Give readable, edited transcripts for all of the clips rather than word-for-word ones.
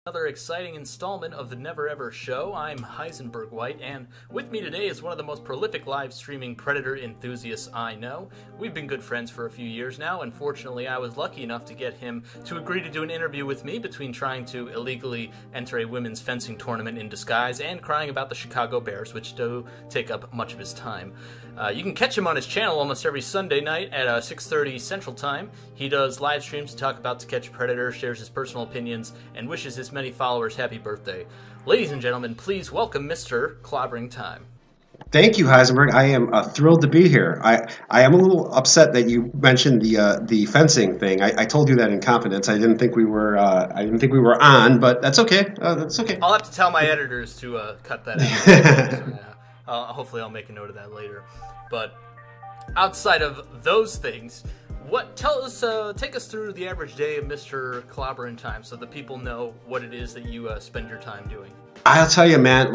Another exciting installment of the Never Ever Show. I'm Heisenberg White, and with me today is one of the most prolific live streaming Predator enthusiasts I know. We've been good friends for a few years now, and fortunately I was lucky enough to get him to agree to do an interview with me between trying to illegally enter a women's fencing tournament in disguise and crying about the Chicago Bears, which do take up much of his time. You can catch him on his channel almost every Sunday night at 6:30 Central Time. He does live streams to talk about To Catch a Predator, shares his personal opinions, and wishes his many followers happy birthday. Ladies and gentlemen, please welcome Mr. Clobbering Time. Thank you, Heisenberg. I am thrilled to be here. I am a little upset that you mentioned the fencing thing. I told you that in confidence. I didn't think we were on, but that's okay. That's okay. I'll have to tell my editors to cut that out. Hopefully, I'll make a note of that later. But outside of those things, take us through the average day of Mr. Clobbering Time, so that people know what it is that you spend your time doing. I'll tell you, man.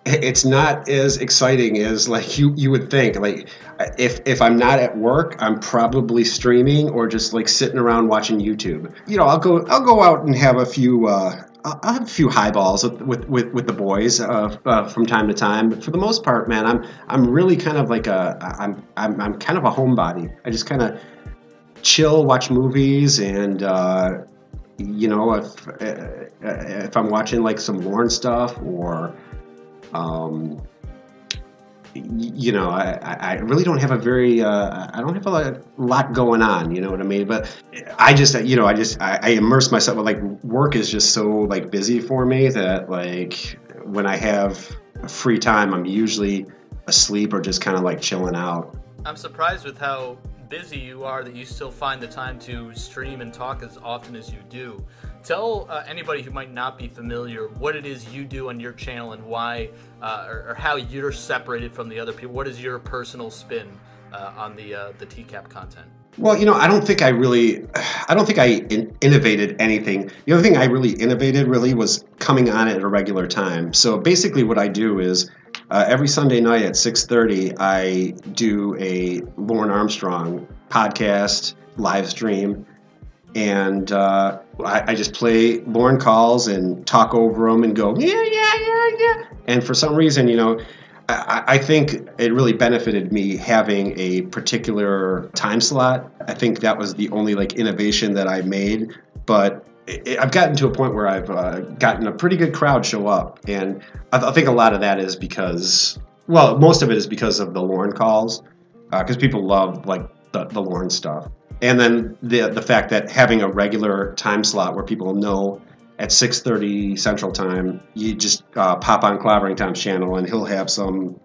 It's not as exciting as like you would think. Like if I'm not at work, I'm probably streaming or just like sitting around watching YouTube. You know, I'll go out and have a few. I'll have a few highballs with the boys from time to time, but for the most part, man, I'm really kind of like I'm kind of a homebody. I just kind of chill, watch movies, and you know, if I'm watching like some Lorne stuff or you know, I really don't have I don't have a lot going on, you know what I mean? But I immerse myself. Like work is just so like busy for me that like when I have free time, I'm usually asleep or just kind of like chilling out. I'm surprised with how busy you are that you still find the time to stream and talk as often as you do. Tell anybody who might not be familiar what it is you do on your channel and why, or how you're separated from the other people. What is your personal spin on the TCAP content? Well, you know, I don't think I innovated anything. The other thing I really innovated was coming on at a regular time. So basically what I do is every Sunday night at 6:30, I do a Lorne Armstrong podcast live stream. And I just play Lorne calls and talk over them and go, yeah. And for some reason, you know, I think it really benefited me having a particular time slot. I think that was the only like innovation that I made. But I've gotten to a point where I've gotten a pretty good crowd show up. And I think a lot of that is because, well, most of it is because of the Lorne calls, because people love like the Lorne stuff. And then the fact that having a regular time slot where people know at 6:30 Central Time, you just pop on Clobbering Time's channel and he'll have some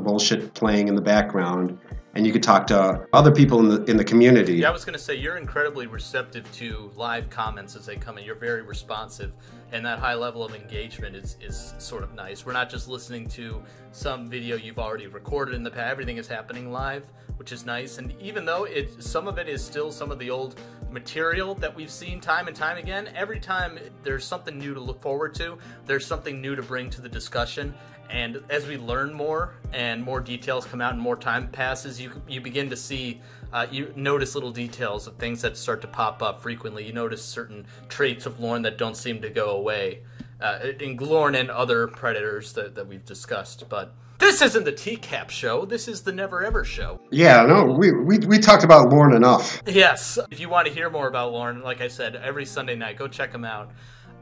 bullshit playing in the background, and you could talk to other people in the community. Yeah, I was going to say, you're incredibly receptive to live comments as they come in. You're very responsive, and that high level of engagement is sort of nice. We're not just listening to some video you've already recorded in the past. Everything is happening live, which is nice. And even though some of it is still some of the old material that we've seen time and time again, every time there's something new to look forward to. There's something new to bring to the discussion. And as we learn more and more details come out and more time passes, you begin to see, you notice little details of things that start to pop up frequently. You notice certain traits of Lorne that don't seem to go away in Lorne and other Predators that we've discussed. But this isn't the TCAP show. This is the Never Ever Show. Yeah, no, we talked about Lorne enough. Yes. If you want to hear more about Lorne, like I said, every Sunday night, go check him out.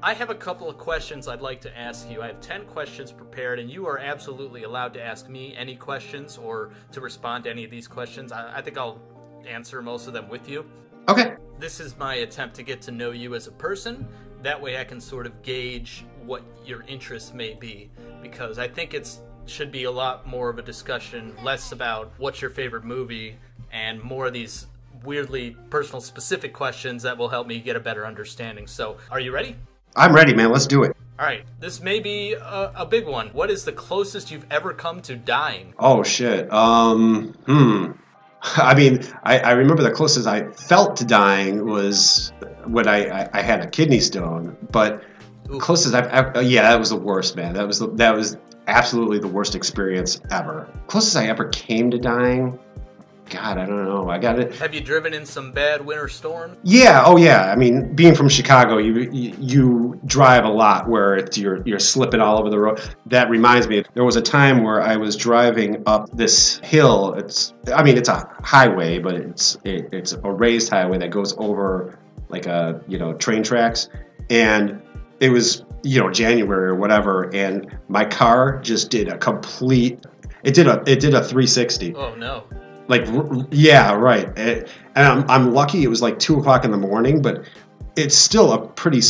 I have a couple of questions I'd like to ask you. I have 10 questions prepared, and you are absolutely allowed to ask me any questions or to respond to any of these questions. I think I'll answer most of them with you. Okay. This is my attempt to get to know you as a person. That way I can sort of gauge what your interests may be, because I think it should be a lot more of a discussion, less about what's your favorite movie and more of these weirdly personal specific questions that will help me get a better understanding. So, are you ready? I'm ready, man. Let's do it. All right. This may be a big one. What is the closest you've ever come to dying? Oh, shit. I mean, I remember the closest I felt to dying was when I had a kidney stone. But Oof. Closest yeah, that was the worst, man. That was absolutely the worst experience ever. Closest I ever came to dying, God, I don't know. I got it. Have you driven in some bad winter storms? Yeah. Oh, yeah. I mean, being from Chicago, you drive a lot where you're slipping all over the road. That reminds me, there was a time where I was driving up this hill. It's a highway, but it's a raised highway that goes over like train tracks, and it was January or whatever, and my car just did a complete. It did a 360. Oh no. Like, yeah, right. And I'm lucky it was like 2 o'clock in the morning, but it's still a pretty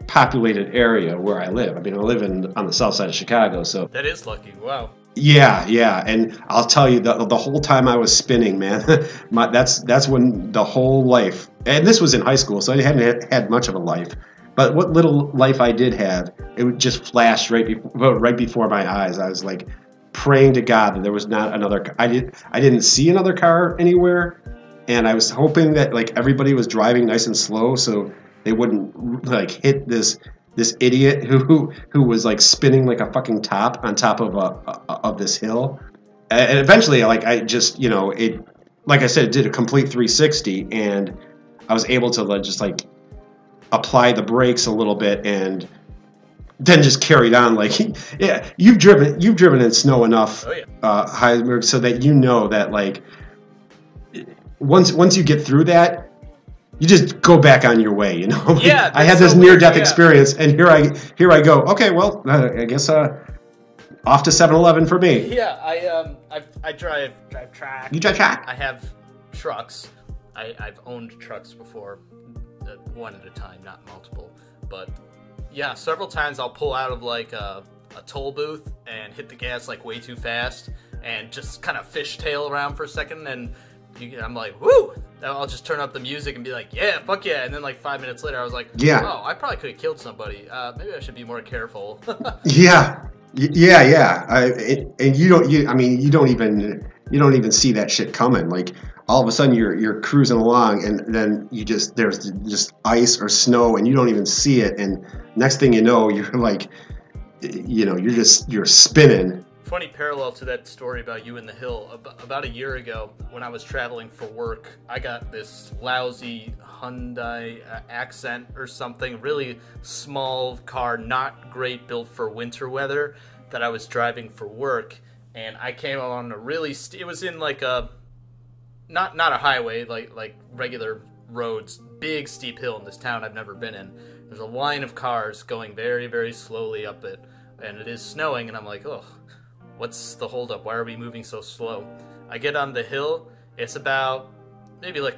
populated area where I live. I mean, I live on the south side of Chicago, so. That is lucky. Wow. Yeah. And I'll tell you, the whole time I was spinning, man, that's when the whole life, and this was in high school, so I hadn't had much of a life. But what little life I did have, it would just flash right before my eyes. I was like, praying to God that there was not another. I didn't see another car anywhere, and I was hoping that like everybody was driving nice and slow so they wouldn't like hit this idiot who was like spinning like a fucking top on top of this hill. And eventually, like I just it, like I said, it did a complete 360, and I was able to just like apply the brakes a little bit and then just carried on. Like, yeah, you've driven in snow enough, oh, yeah. Heisenberg, so that that like once you get through that, you just go back on your way. Yeah, I had this near-death experience, and here I go. Okay, well, I guess off to 7-Eleven for me. Yeah, I drive track. You drive track? I have trucks. I've owned trucks before, one at a time, not multiple, but. Yeah, several times I'll pull out of like a toll booth and hit the gas like way too fast and just kind of fishtail around for a second, and I'm like, woo! I'll just turn up the music and be like, yeah, fuck yeah, and then like 5 minutes later I was like, yeah, oh, I probably could have killed somebody. Maybe I should be more careful. Yeah. And you don't even see that shit coming. Like all of a sudden you're cruising along, and then there's just ice or snow, and you don't even see it, and next thing you know, you're like, you're spinning. Funny parallel to that story about you in the hill. About a year ago, when I was traveling for work, I got this lousy Hyundai Accent or something, really small car, not great, built for winter weather, that I was driving for work, and I came on a really it was in like a not a highway, like regular roads, big steep hill in this town I've never been in. There's a line of cars going very, very slowly up it, and it is snowing, and I'm like, oh, what's the holdup? Why are we moving so slow? I get on the hill. It's about maybe like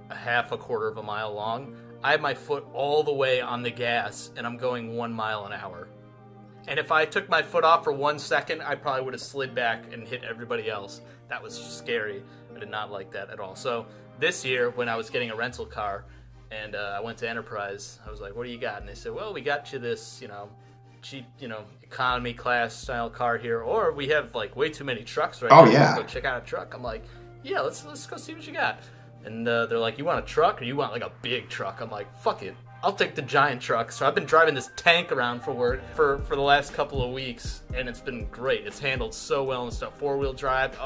a quarter of a mile long. I have my foot all the way on the gas, and I'm going 1 mile an hour. And if I took my foot off for 1 second, I probably would have slid back and hit everybody else. That was scary. I did not like that at all. So this year, when I was getting a rental car, and I went to Enterprise, I was like, what do you got? And they said, well, we got you this, cheap, economy class style car here, or we have like way too many trucks right now. Oh, yeah. Go check out a truck. I'm like, yeah, let's go see what you got. And they're like, you want a truck or you want like a big truck? I'm like, fuck it, I'll take the giant truck. So I've been driving this tank around for work for the last couple of weeks, and it's been great. It's handled so well and stuff. 4-wheel drive.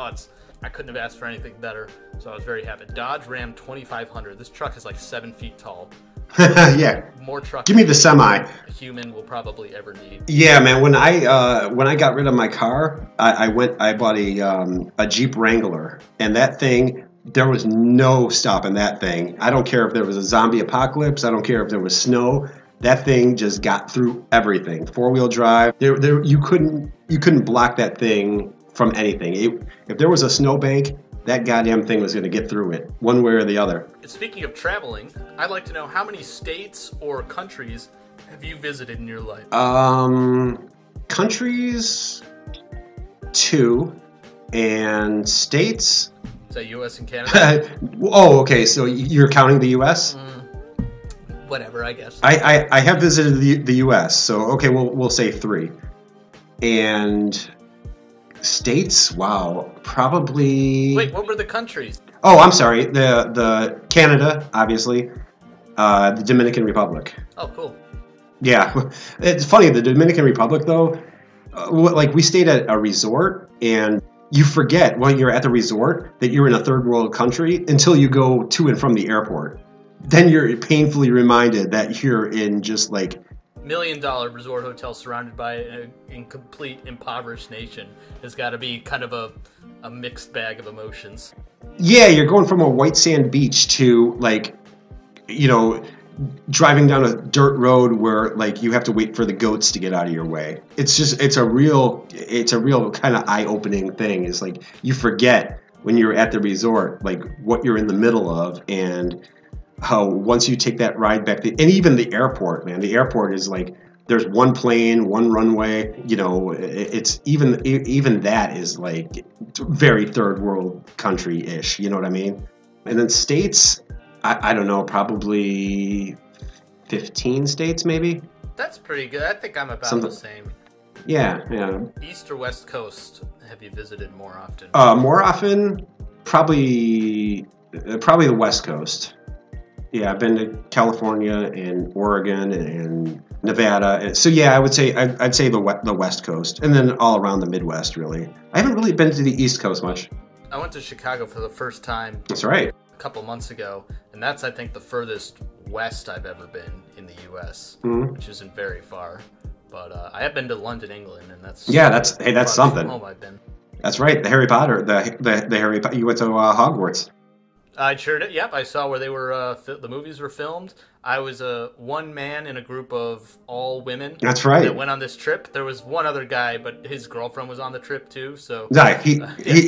I couldn't have asked for anything better. So I was very happy. Dodge Ram 2500. This truck is like 7 feet tall. Yeah. More truck. Give me the semi. A human will probably ever need. Yeah, man. When I got rid of my car, I bought a Jeep Wrangler, and that thing, there was no stopping that thing. I don't care if there was a zombie apocalypse. I don't care if there was snow. That thing just got through everything. 4-wheel drive. You couldn't block that thing from anything. If there was a snowbank, that goddamn thing was going to get through it, one way or the other. Speaking of traveling, I'd like to know, how many states or countries have you visited in your life? Countries, 2, and states. Is that U.S. and Canada? Oh, okay. So you're counting the U.S.? Whatever, I guess. I have visited the U.S. So okay, we'll say 3, and states. Wow, probably. Wait, what were the countries? Oh, I'm sorry. The Canada, obviously. The Dominican Republic. Oh, cool. Yeah, it's funny. The Dominican Republic, though, like we stayed at a resort, and you forget when you're at the resort that you're in a third world country until you go to and from the airport. Then you're painfully reminded that you're in just like $1 million resort hotel surrounded by a complete impoverished nation has got to be kind of a mixed bag of emotions. Yeah, you're going from a white sand beach to like, driving down a dirt road where like you have to wait for the goats to get out of your way. It's a real kind of eye-opening thing. It's like you forget when you're at the resort like what you're in the middle of, and how once you take that ride back and even the airport, man, the airport is like there's one plane, one runway, it's even that is like very third world country-ish, you know what I mean? And then states, I don't know, probably 15 states maybe. That's pretty good. I think I'm about the same. Yeah. East or West Coast have you visited more often? More often, probably the West Coast. Yeah, I've been to California and Oregon and Nevada. And so yeah, I'd say the West Coast, and then all around the Midwest. Really, I haven't really been to the East Coast much. I went to Chicago for the first time. That's right. A couple months ago, and that's I think the furthest west I've ever been in the U.S., which isn't very far. But I have been to London, England, and that's something. Home I've been. That's right. The Harry Potter. The Harry Potter. You went to Hogwarts. I sure did. Yep, I saw where they were. The movies were filmed. I was one man in a group of all women. That's right. That went on this trip. There was one other guy, but his girlfriend was on the trip too. So no, he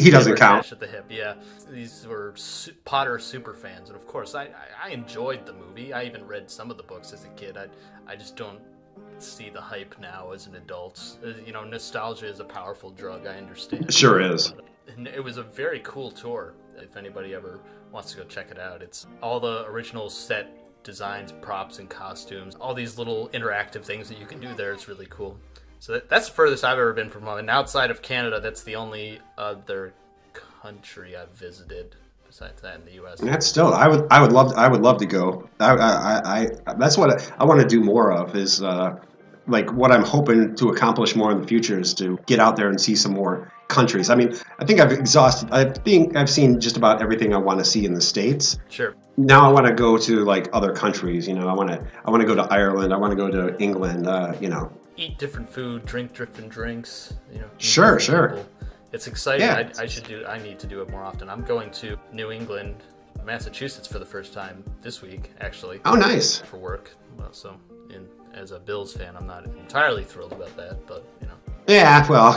doesn't count. At the hip, yeah. These were Potter super fans, and of course, I enjoyed the movie. I even read some of the books as a kid. I just don't see the hype now as an adult. Nostalgia is a powerful drug. I understand. It sure is. And it was a very cool tour. If anybody ever wants to go check it out, it's all the original set designs, props, and costumes. All these little interactive things that you can do there. It's really cool. So that's the furthest I've ever been from home. And outside of Canada, that's the only other country I've visited. Besides that, in the U.S. That's still, I would love to go. That's what I want to do more of. Is like what I'm hoping to accomplish more in the future is to get out there and see some more countries. I mean, I think I've seen just about everything I want to see in the States. Sure. Now I want to go to like other countries. I want to go to Ireland. I want to go to England. Eat different food, drink different drinks. Sure. People. It's exciting. Yeah. I need to do it more often. I'm going to New England, Massachusetts for the first time this week, actually. Oh, nice. For work. Well, so as a Bills fan, I'm not entirely thrilled about that, but Yeah, well,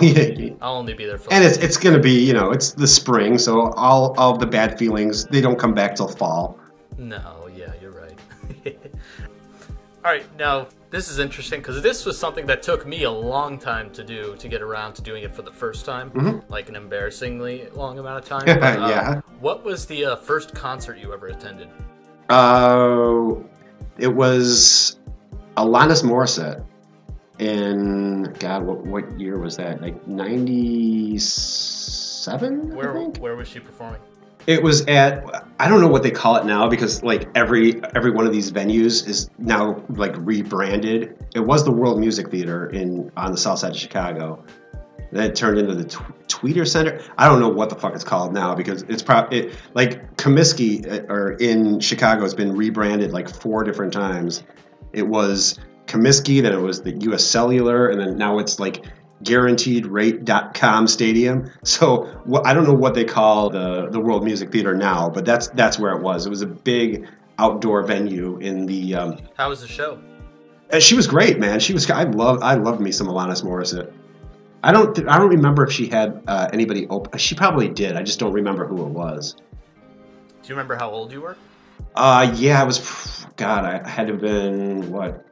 I'll only be there for. And it's going to be, it's the spring, so all the bad feelings, they don't come back till fall. No, yeah, you're right. All right, now this is interesting because this was something that took me a long time to do, to get around to doing it for the first time, like an embarrassingly long amount of time. But, yeah. What was the first concert you ever attended? It was Alanis Morissette. In what year was that? Like 97? Where was she performing? It was at, I don't know what they call it now, because like every one of these venues is now like rebranded. It was the World Music Theater on the south side of Chicago. That turned into the Tweeter Center. I don't know what the fuck it's called now, because it's probably like Comiskey or in Chicago has been rebranded like 4 different times. It was Comiskey, then it was the U.S. Cellular, and then now it's like GuaranteedRate.com Stadium. So I don't know what they call the World Music Theater now, but that's where it was. It was a big outdoor venue in the. How was the show? She was great, man. I loved me some Alanis Morissette. I don't remember if she had anybody open. She probably did. I just don't remember who it was. Do you remember how old you were? Yeah, I was. God, I had to have been what.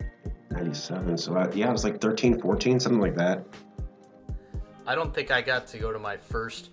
97, so I was like 13, 14, something like that. I don't think I got to go to my first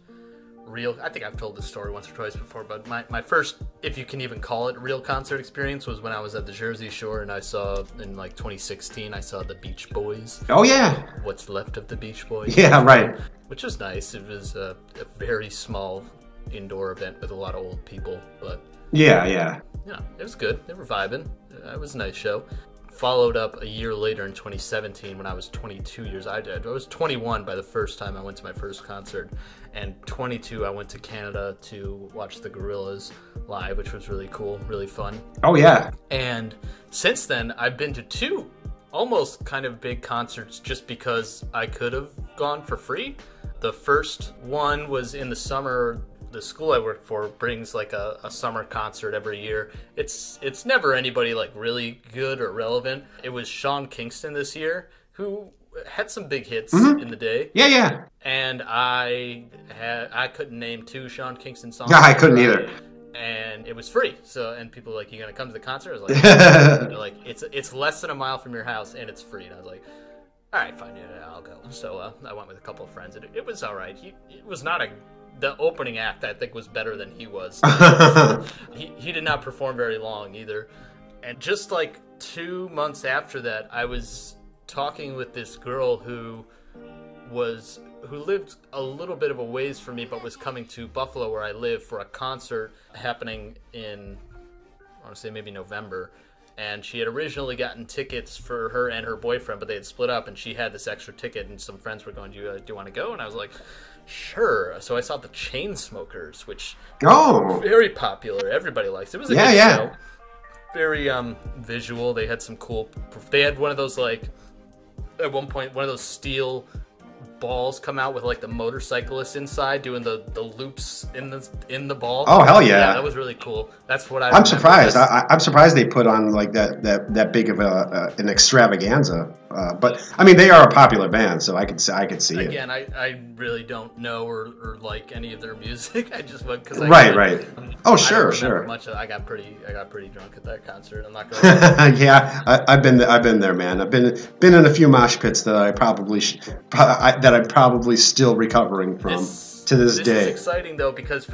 real, I think I've told this story once or twice before, but my first, if you can even call it, real concert experience was when I was at the Jersey Shore, and I saw, in like 2016, I saw the Beach Boys. Oh, yeah. What's left of the Beach Boys. Yeah, right. Which was nice. It was a very small indoor event with a lot of old people, but... Yeah. It was good. They were vibing. It was a nice show. followed up a year later in 2017 when I was 22 years. I was 21 by the first time I went to my first concert, and 22 I went to Canada to watch the Gorillaz live, which was really cool, really fun. Oh yeah. And since then I've been to 2 almost kind of big concerts just because I could have gone for free. The first one was in the summer. The school I work for brings like a summer concert every year. It's never anybody like really good or relevant. It was Sean Kingston this year, who had some big hits in the day. Yeah, yeah. And I couldn't name 2 Sean Kingston songs. Yeah, I couldn't either. And it was free. So, and people were like, "You gonna come to the concert?" I was like, they're like, it's less than a mile from your house and it's free. And I was like, all right, fine, yeah, I'll go. So I went with a couple of friends, and it was all right. It was not the opening act, I think, was better than he was. He did not perform very long either. And just like 2 months after that, I was talking with this girl who lived a little bit of a ways from me, but was coming to Buffalo where I live for a concert happening in, I want to say maybe November. And she had originally gotten tickets for her and her boyfriend, but they had split up, and she had this extra ticket, and some friends were going, do you want to go? And I was like, sure. So I saw the Chainsmokers, which very popular. Everybody likes it. It was a good show. Very visual. They had some cool... They had one of those, like, at one point, one of those steel balls come out with like the motorcyclist inside doing the loops in the ball. Oh hell yeah, that was really cool. That's what I'm surprised. I'm surprised they put on like that big of an extravaganza. But I mean, they are a popular band, so I could see it. Again, I really don't know or like any of their music. I just went because right. Oh sure. Much I got pretty drunk at that concert. I'm not gonna. Yeah, I've been there, man. I've been in a few mosh pits that I probably that I'm probably still recovering from to this day. This is exciting though, because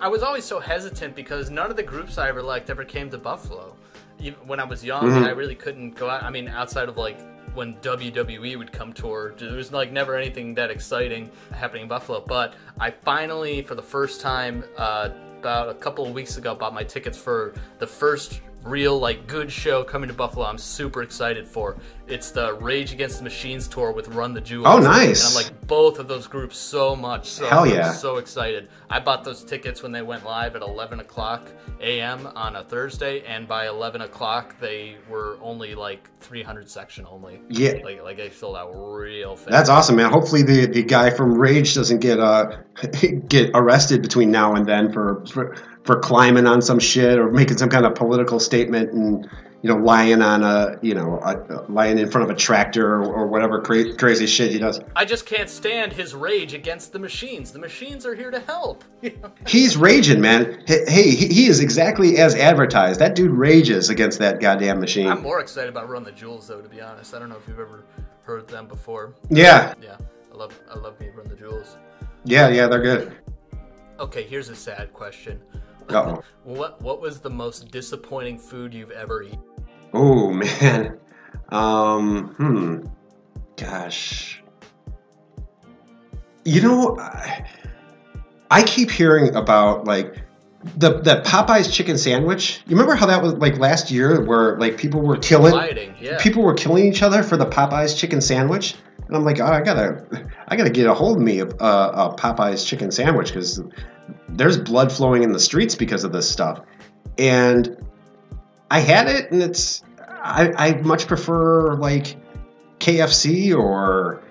I was always so hesitant because none of the groups I ever liked ever came to Buffalo. Even when I was young, I really couldn't go out. I mean, outside of like when WWE would come tour, there was like never anything that exciting happening in Buffalo. But I finally, for the first time, about a couple of weeks ago, bought my tickets for the first real like good show coming to Buffalo. I'm super excited for. It's the Rage Against the Machines tour with Run the Jewels. Oh, nice! And I'm like both of those groups so much. So hell yeah! I'm so excited. I bought those tickets when they went live at 11 o'clock a.m. on a Thursday, and by 11 o'clock they were only like 300 section only. Yeah, like they sold out real fast. That's awesome, man. Hopefully the guy from Rage doesn't get arrested between now and then for climbing on some shit or making some kind of political statement and lying on lying in front of a tractor or whatever crazy shit he does. I just can't stand his rage against the machines. The machines are here to help. He's raging, man. Hey, he is exactly as advertised. That dude rages against that goddamn machine. I'm more excited about Run the Jewels though, to be honest. I don't know if you've ever heard them before. Yeah. Yeah. I love me Run the Jewels. Yeah, they're good. Okay, here's a sad question. Uh-oh. What was the most disappointing food you've ever eaten? Oh man. Gosh. I keep hearing about like the Popeyes chicken sandwich. You remember how that was like last year where like people were killing each other for the Popeyes chicken sandwich? And I'm like, oh, I gotta get a hold of me of a Popeyes chicken sandwich because there's blood flowing in the streets because of this stuff. And I had it, and I much prefer like KFC or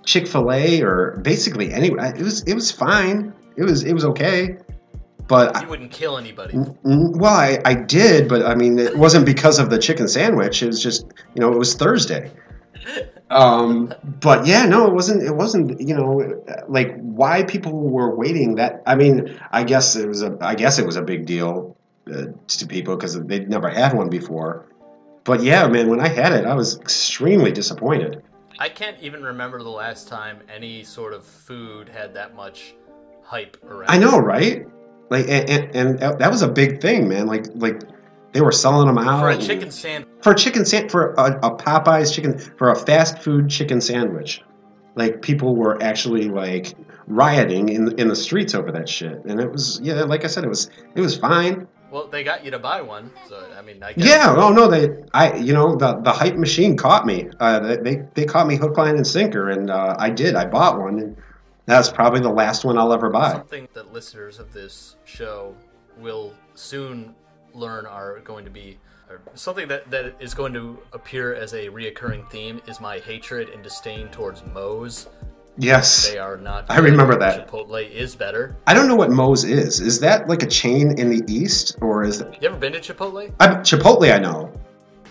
Chick-fil-A or basically anyway. It was fine. It was okay. But you wouldn't kill anybody. Well, I did, but I mean, it wasn't because of the chicken sandwich. It was just it was Thursday. But yeah, no, it wasn't, like why people were waiting that. I mean, I guess it was a big deal to people because they'd never had one before. But yeah, man, when I had it, I was extremely disappointed. I can't even remember the last time any sort of food had that much hype around. I know, right? Like, and that was a big thing, man. Like they were selling them out for a chicken sandwich. For a Popeyes chicken, for a fast food chicken sandwich. Like people were actually like rioting in the streets over that shit, and it was like I said, it was fine. Well, they got you to buy one, so I mean, I guess. Yeah, oh no, the hype machine caught me. They caught me hook, line, and sinker, and I did. I bought one, and that's probably the last one I'll ever buy. Something that listeners of this show will soon learn are going to be something that is going to appear as a reoccurring theme is my hatred and disdain towards Moe's. Yes, they are not. I remember that. Chipotle is better. I don't know what Moe's is. Is that like a chain in the East, or is it? You ever been to Chipotle? Chipotle, I know.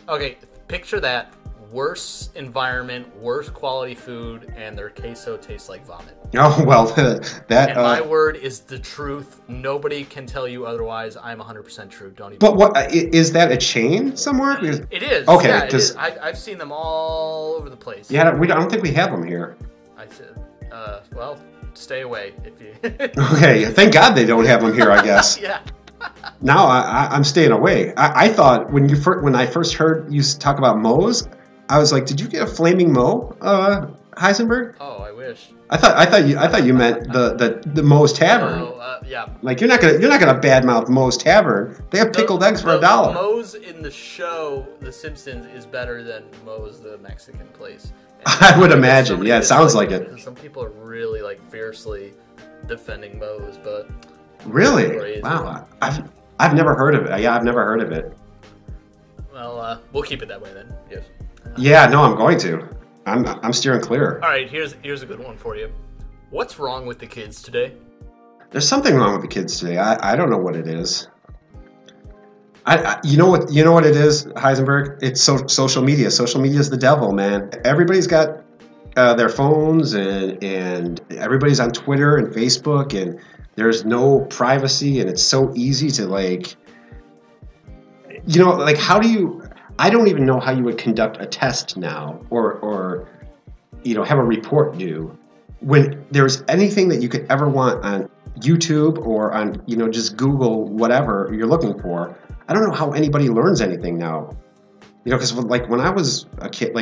Okay, picture that. Worse environment, worse quality food, and their queso tastes like vomit. Oh, well, that... And my word is the truth. Nobody can tell you otherwise. I'm 100% true. Don't even... But what, is that a chain somewhere? It is. Okay. Yeah, it is. I've seen them all over the place. Yeah, I don't think we have them here. I said, well, stay away if you... Okay, thank God they don't have them here, I guess. Yeah. Now I'm staying away. I thought when I first heard you talk about Moe's, I was like, did you get a flaming Moe, Heisenberg? Oh, I wish. I thought you meant the Moe's Tavern. Oh, yeah. Like you're not gonna badmouth Moe's Tavern. They have pickled eggs for $1. Moe's in the show The Simpsons is better than Moe's the Mexican place. And I would imagine. Yeah, it sounds like it. Some people are really like fiercely defending Moe's, but really, wow, I've never heard of it. Yeah, I've never heard of it. Well, we'll keep it that way then. Yes. Yeah, no, I'm going to. I'm steering clear. All right, here's a good one for you. What's wrong with the kids today? There's something wrong with the kids today. I don't know what it is. You know what it is, Heisenberg? It's social media. Social media is the devil, man. Everybody's got their phones and everybody's on Twitter and Facebook, and there's no privacy, and it's so easy to how do you? I don't even know how you would conduct a test now, or have a report due when there's anything that you could ever want on YouTube or on just Google whatever you're looking for. I don't know how anybody learns anything now, because like when I was a kid,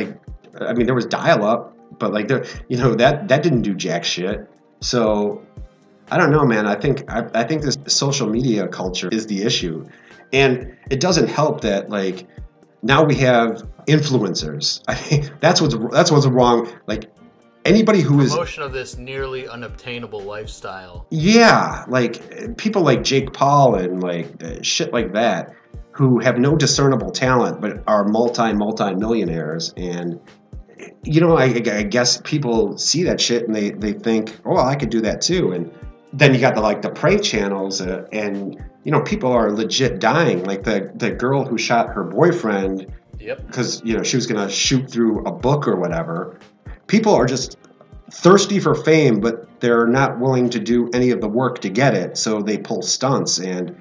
there was dial-up, but that didn't do jack shit. So I don't know, man. I think this social media culture is the issue, and it doesn't help that now we have influencers. I think that's what's wrong. Like anybody who is promotion of this nearly unobtainable lifestyle. Yeah, like people like Jake Paul and shit like that, who have no discernible talent but are multi-millionaires. And I guess people see that shit and they think, oh, I could do that too. And then you got the prank channels and people are legit dying. Like the girl who shot her boyfriend. Yep. Because she was gonna shoot through a book or whatever. People are just thirsty for fame, but they're not willing to do any of the work to get it. So they pull stunts and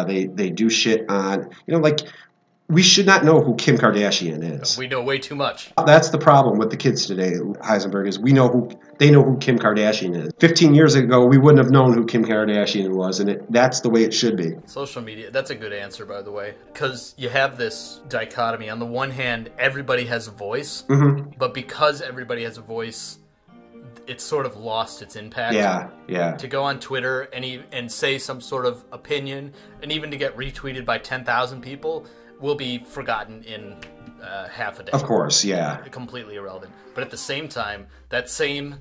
they do shit on we should not know who Kim Kardashian is. We know way too much. That's the problem with the kids today, Heisenberg, is they know who Kim Kardashian is. 15 years ago, we wouldn't have known who Kim Kardashian was, and that's the way it should be. Social media, that's a good answer, by the way, because you have this dichotomy. On the one hand, everybody has a voice, but because everybody has a voice, it's sort of lost its impact. Yeah. To go on Twitter and say some sort of opinion, and even to get retweeted by 10,000 people, will be forgotten in half a day. Of course, yeah. Completely irrelevant. But at the same time, that same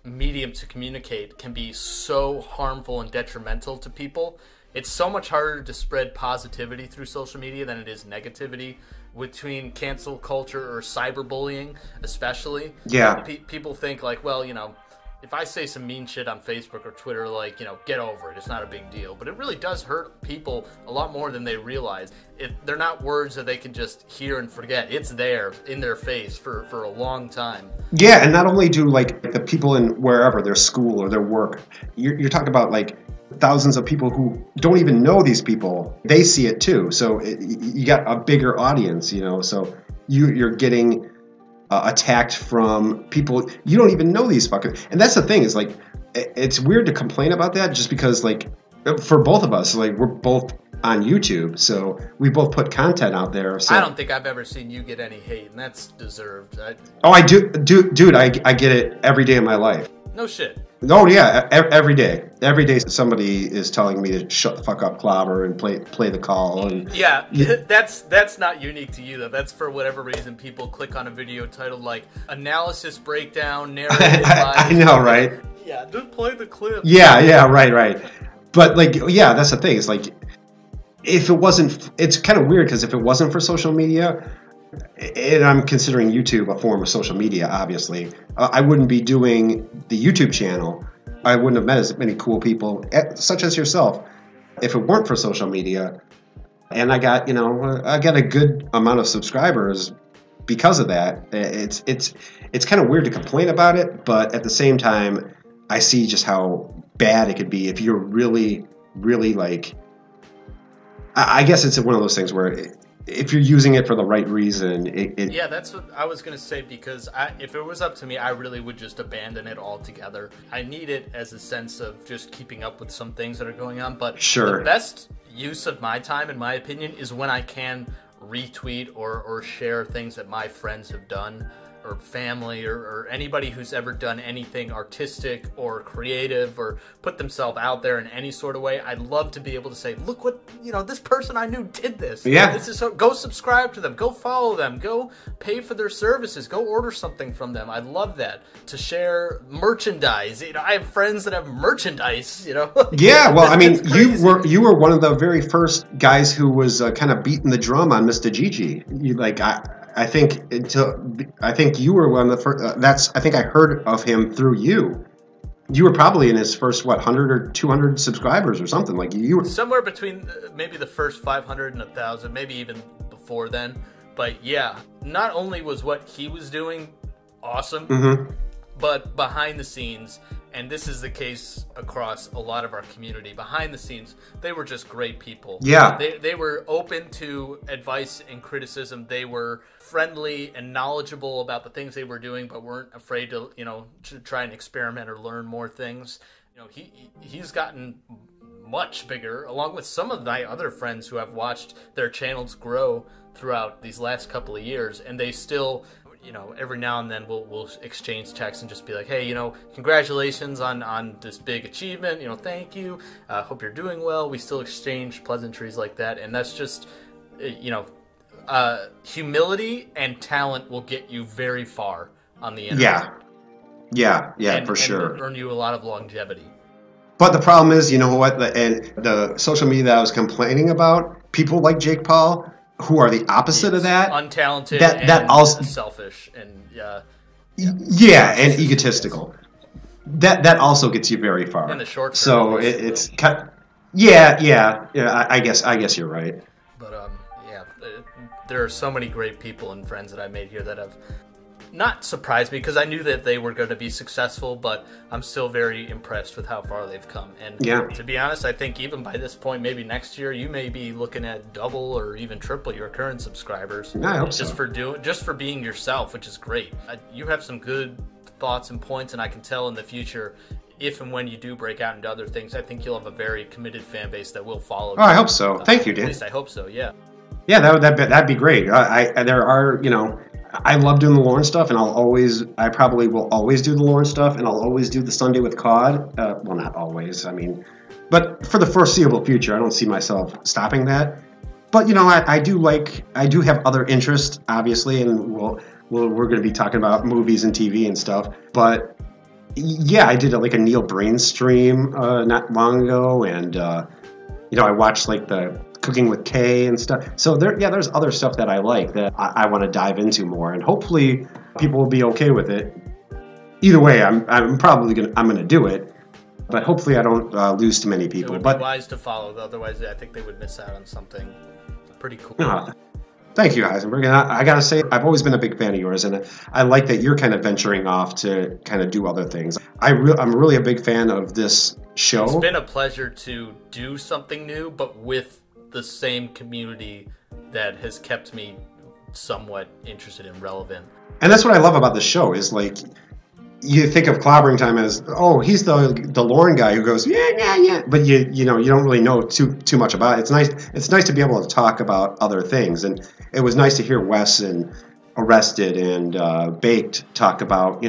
medium to communicate can be so harmful and detrimental to people. It's so much harder to spread positivity through social media than it is negativity between cancel culture or cyberbullying, especially. Yeah. People think if I say some mean shit on Facebook or Twitter, get over it. It's not a big deal. But it really does hurt people a lot more than they realize. They're not words that they can just hear and forget. It's there in their face for a long time. Yeah, and not only do the people in wherever, their school or their work, you're talking about thousands of people who don't even know these people. They see it too. So you got a bigger audience, so you're getting attacked from people you don't even know these fuckers. And that's the thing is it's weird to complain about that just because for both of us we're both on YouTube, so we both put content out there. So I don't think I've ever seen you get any hate, and that's deserved. I do, dude. I get it every day of my life. No shit. Oh yeah, every day. Every day somebody is telling me to shut the fuck up, clobber, and play the call. And yeah, that's not unique to you though. That's for whatever reason people click on a video titled like analysis breakdown narrated by. I know, right? Yeah, just play the clip. Yeah, right. But like, yeah, that's the thing. It's like, if it wasn't, it's kind of weird because if it wasn't for social media, and I'm considering YouTube a form of social media, obviously, I wouldn't be doing the YouTube channel. I wouldn't have met as many cool people, such as yourself, if it weren't for social media. And I got a good amount of subscribers because of that. It's kind of weird to complain about it, but at the same time, I see just how bad it could be if you're really, really like. I guess it's one of those things where if you're using it for the right reason, yeah, that's what I was going to say, because if it was up to me, I really would just abandon it altogether. I need it as a sense of just keeping up with some things that are going on, but sure. The best use of my time, in my opinion, is when I can retweet or share things that my friends have done, or family, or anybody who's ever done anything artistic or creative or put themselves out there in any sort of way. I'd love to be able to say, look what, this person I knew did this. Yeah. This is so, go subscribe to them, go follow them, go pay for their services, go order something from them. I'd love that. To share merchandise. I have friends that have merchandise, Yeah, well, I mean, you were one of the very first guys who was kind of beating the drum on Mr. Gigi. I think you were one of the first. I think I heard of him through you. You were probably in his first 100 or 200 subscribers or something. Like you were somewhere between maybe the first 500 and 1,000, maybe even before then. But yeah, not only was what he was doing awesome, mm-hmm. but behind the scenes, and this is the case across a lot of our community, behind the scenes, they were just great people. Yeah. They were open to advice and criticism. They were friendly and knowledgeable about the things they were doing, but weren't afraid to, to try and experiment or learn more things. He's gotten much bigger, along with some of my other friends who have watched their channels grow throughout these last couple of years, and they still, every now and then we'll exchange texts and just be like, hey, congratulations on this big achievement, thank you, hope you're doing well. We still exchange pleasantries like that, and that's just, humility and talent will get you very far on the internet. Yeah, for sure. And earn you a lot of longevity. But the problem is, the social media that I was complaining about, people like Jake Paul, who are the opposite of that, untalented, that also selfish, and and egotistical. That also gets you very far in the short term. So it's kind. Yeah. I guess you're right. But there are so many great people and friends that I made here that have not surprised me, because I knew that they were going to be successful, but I'm still very impressed with how far they've come. And to be honest, I think even by this point, maybe next year, you may be looking at double or even triple your current subscribers. I hope just for being yourself, which is great. You have some good thoughts and points, and I can tell in the future, if and when you do break out into other things, I think you'll have a very committed fan base that will follow. Oh, I hope so. Thank you, Dan. At least I hope so. Yeah. Yeah, that'd be great. I love doing the Lauren stuff, and I probably will always do the Lauren stuff, and I'll always do the Sunday with Cod. Well, not always, but for the foreseeable future, I don't see myself stopping that. But I do have other interests, obviously, and we're going to be talking about movies and TV and stuff. But yeah, I did a Neil Breen stream not long ago, and I watched the Cooking with Kay and stuff. So there's other stuff that I like that I want to dive into more, and hopefully people will be okay with it. Either way, I'm gonna do it, but hopefully I don't lose too many people. It would be wise to follow, otherwise I think they would miss out on something pretty cool. Thank you, Heisenberg. And I gotta say, I've always been a big fan of yours, and I like that you're kind of venturing off to kind of do other things. I'm really a big fan of this show. It's been a pleasure to do something new, but with the same community that has kept me somewhat interested and relevant. And that's what I love about the show is you think of Clobbering Time as, oh, he's the Lauren guy who goes yeah, but you don't really know too much about it. It's nice to be able to talk about other things, and it was nice to hear Wes and Arrested and Baked talk about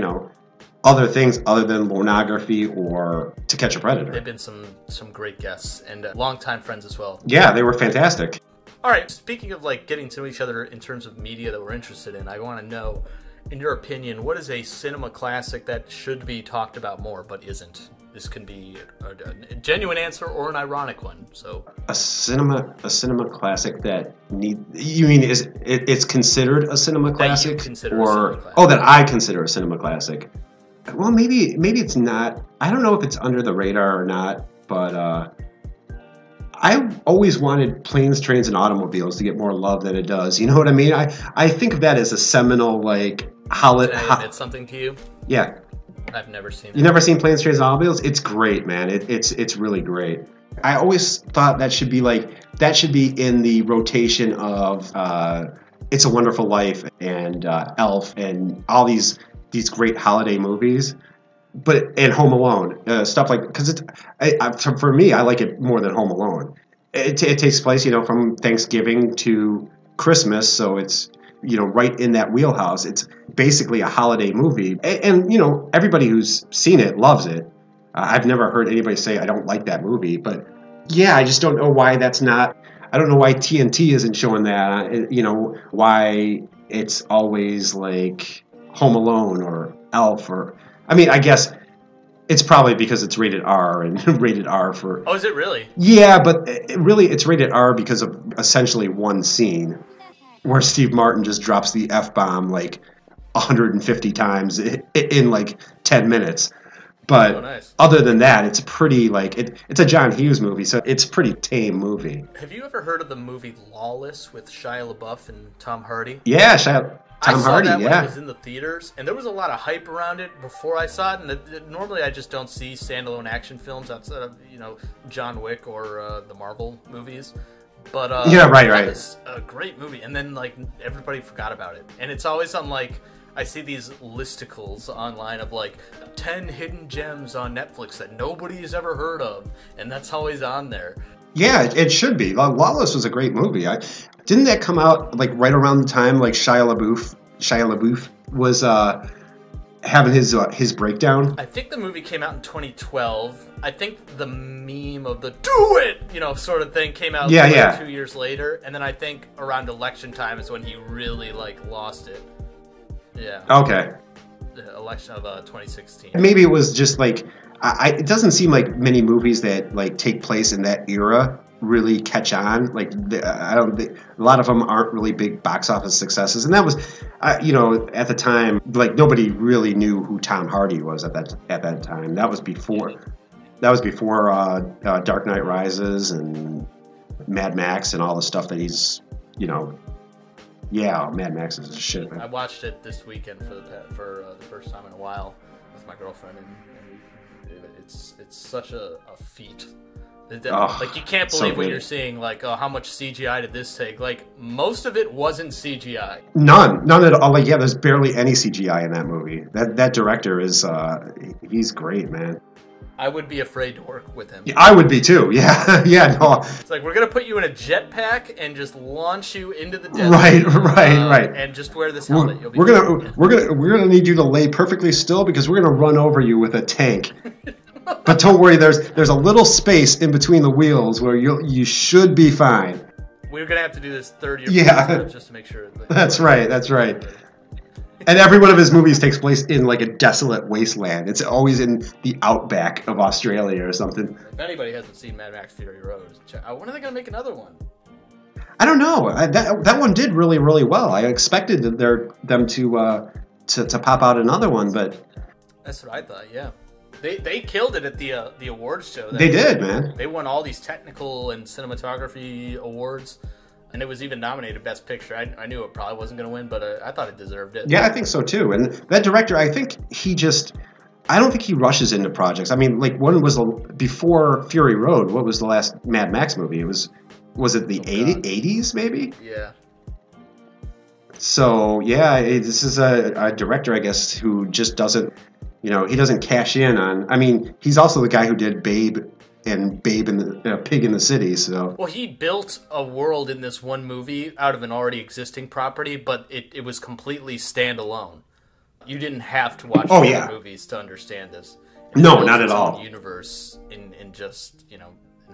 other things other than pornography or To Catch a Predator. They've been some great guests and longtime friends as well. Yeah, they were fantastic. All right, speaking of like getting to know each other in terms of media that we're interested in, I want to know, in your opinion, what is a cinema classic that should be talked about more but isn't? This can be a genuine answer or an ironic one. So a cinema classic that you mean it's considered a cinema classic, that you consider a cinema classic. Oh, that I consider a cinema classic. Well, maybe it's not. I don't know if it's under the radar or not, but I always wanted Planes, Trains, and Automobiles to get more love than it does. You know what I mean? I think of that as a seminal like holiday. Can I admit something to you? Yeah. I've never seen it. You never seen Planes, Trains, and Automobiles? It's great, man. It's really great. I always thought that should be in the rotation of It's a Wonderful Life and Elf and all these great holiday movies, and Home Alone, stuff like, because for me, I like it more than Home Alone. It takes place, from Thanksgiving to Christmas, so it's right in that wheelhouse. It's basically a holiday movie. And everybody who's seen it loves it. I've never heard anybody say, I don't like that movie. But, yeah, I just don't know why that's not... I don't know why TNT isn't showing that. Why it's always like Home Alone or Elf or... I mean, I guess it's probably because it's rated R and rated R for... Oh, is it really? Yeah, but it's rated R because of essentially one scene where Steve Martin just drops the F-bomb like 150 times in like 10 minutes. But nice. Other than that, it's pretty like it's a John Hughes movie, so it's a pretty tame movie. Have you ever heard of the movie Lawless with Shia LaBeouf and Tom Hardy? Yeah, Tom Hardy, I saw that yeah. when it was in the theaters, and there was a lot of hype around it before I saw it. And normally I just don't see standalone action films outside of John Wick or the Marvel movies. But yeah, right. It's a great movie, and then like everybody forgot about it, and it's always on like I see these listicles online of like 10 hidden gems on Netflix that nobody's ever heard of, and that's always on there. Yeah, it should be. Wallace was a great movie. Didn't that come out like right around the time like Shia LaBeouf was having his breakdown? I think the movie came out in 2012. I think the meme of the "do it" sort of thing came out 2 years later, and then I think around election time is when he really like lost it. Yeah. Okay. The election of 2016. Maybe it was just like it doesn't seem like many movies that like take place in that era really catch on. Like I don't think a lot of them aren't really big box office successes, and that was at the time like nobody really knew who Tom Hardy was at that time. That was before Dark Knight Rises and Mad Max and all the stuff that he's Yeah, Mad Max is a shit, man. I watched it this weekend for the first time in a while with my girlfriend, and it's such a feat. Like you can't believe what you're seeing. Like, oh, how much CGI did this take? Like most of it wasn't CGI. None at all. Like there's barely any CGI in that movie. That director is he's great, man. I would be afraid to work with him. Yeah, I would be too. Yeah, yeah. No. It's like we're gonna put you in a jetpack and just launch you into the desert. Right. And just wear this helmet. We're gonna need you to lay perfectly still because we're gonna run over you with a tank. But don't worry, there's a little space in between the wheels where you should be fine. We're gonna have to do this 30 or 40 times just to make sure. That's right. And every one of his movies takes place in like a desolate wasteland. It's always in the outback of Australia or something. If anybody hasn't seen Mad Max Fury Road, when are they going to make another one? I don't know. That one did really, really well. I expected them to pop out another one, but that's what I thought. Yeah, they killed it at the awards show. They did, man. They won all these technical and cinematography awards. And it was even nominated Best Picture. I knew it probably wasn't going to win, but I thought it deserved it. Yeah, I think so too. And that director, I think I don't think he rushes into projects. I mean, like one was before Fury Road. What was the last Mad Max movie? Was it the 80s maybe? Yeah. So yeah, this is a director, I guess, who just doesn't, he doesn't cash in on. I mean, he's also the guy who did Babe and Babe and the Pig in the City. So well, he built a world in this one movie out of an already existing property, but it was completely standalone. You didn't have to watch movies to understand this. No, not at all. Universe in just an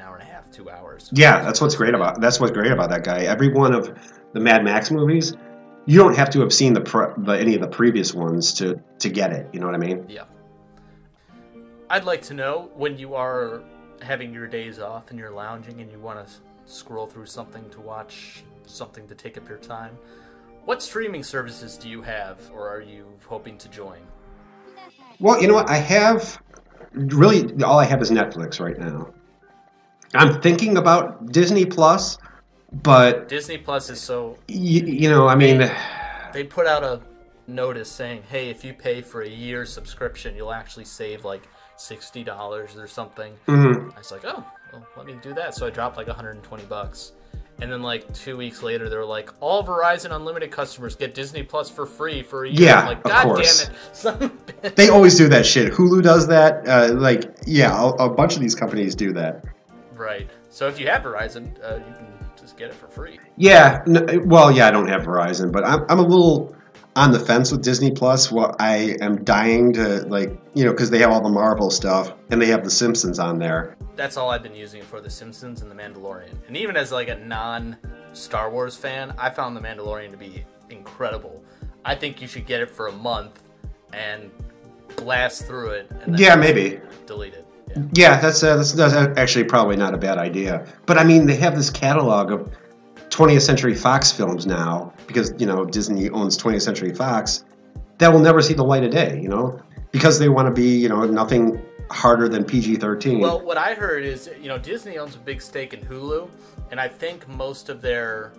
hour and a half, 2 hours. Yeah, that's what's great about that guy. Every one of the Mad Max movies, you don't have to have seen any of the previous ones to get it. You know what I mean? Yeah. I'd like to know, when you are having your days off and you're lounging and you want to scroll through something to watch, something to take up your time, what streaming services do you have, or are you hoping to join? Well, you know what? I have really all I have is Netflix right now. I'm thinking about Disney Plus, but Disney Plus is so they put out a notice saying, hey, if you pay for a year subscription, you'll actually save like $60 or something. Mm-hmm. I was like, oh, well, let me do that. So I dropped like $120. And then like 2 weeks later, they were like, all Verizon Unlimited customers get Disney Plus for free for a year. Yeah, I'm like, of God course. damn it. They always do that shit. Hulu does that. A bunch of these companies do that. Right. So if you have Verizon, you can just get it for free. Yeah. I don't have Verizon, but I'm a little on the fence with Disney Plus. Well, I am dying to because they have all the Marvel stuff and they have The Simpsons on there. That's all I've been using it for, The Simpsons and The Mandalorian. And even as like a non-Star Wars fan, I found The Mandalorian to be incredible. I think you should get it for a month and blast through it. And then maybe delete it. Yeah, that's actually probably not a bad idea. But I mean, they have this catalog of 20th Century Fox films now because Disney owns 20th Century Fox that will never see the light of day. Because they want to be nothing harder than PG-13. Well, what I heard is Disney owns a big stake in Hulu, and I think most of their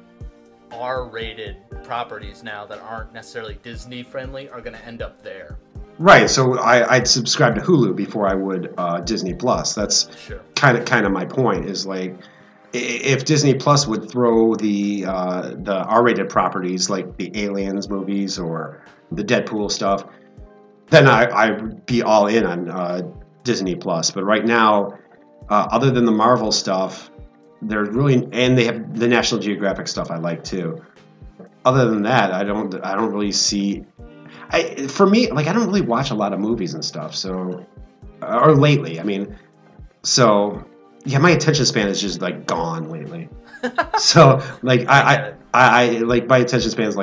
R-rated properties now that aren't necessarily Disney friendly are going to end up there. Right, so I'd subscribe to Hulu before I would Disney Plus. That's sure. kind of my point. Is like if Disney Plus would throw the R-rated properties like the Aliens movies or the Deadpool stuff, then I would be all in on Disney Plus. But right now, other than the Marvel stuff, there's really, and they have the National Geographic stuff I like too. Other than that, I don't really see. For me, I don't really watch a lot of movies and stuff. So, or lately, so yeah, my attention span is just gone lately. So I my attention span is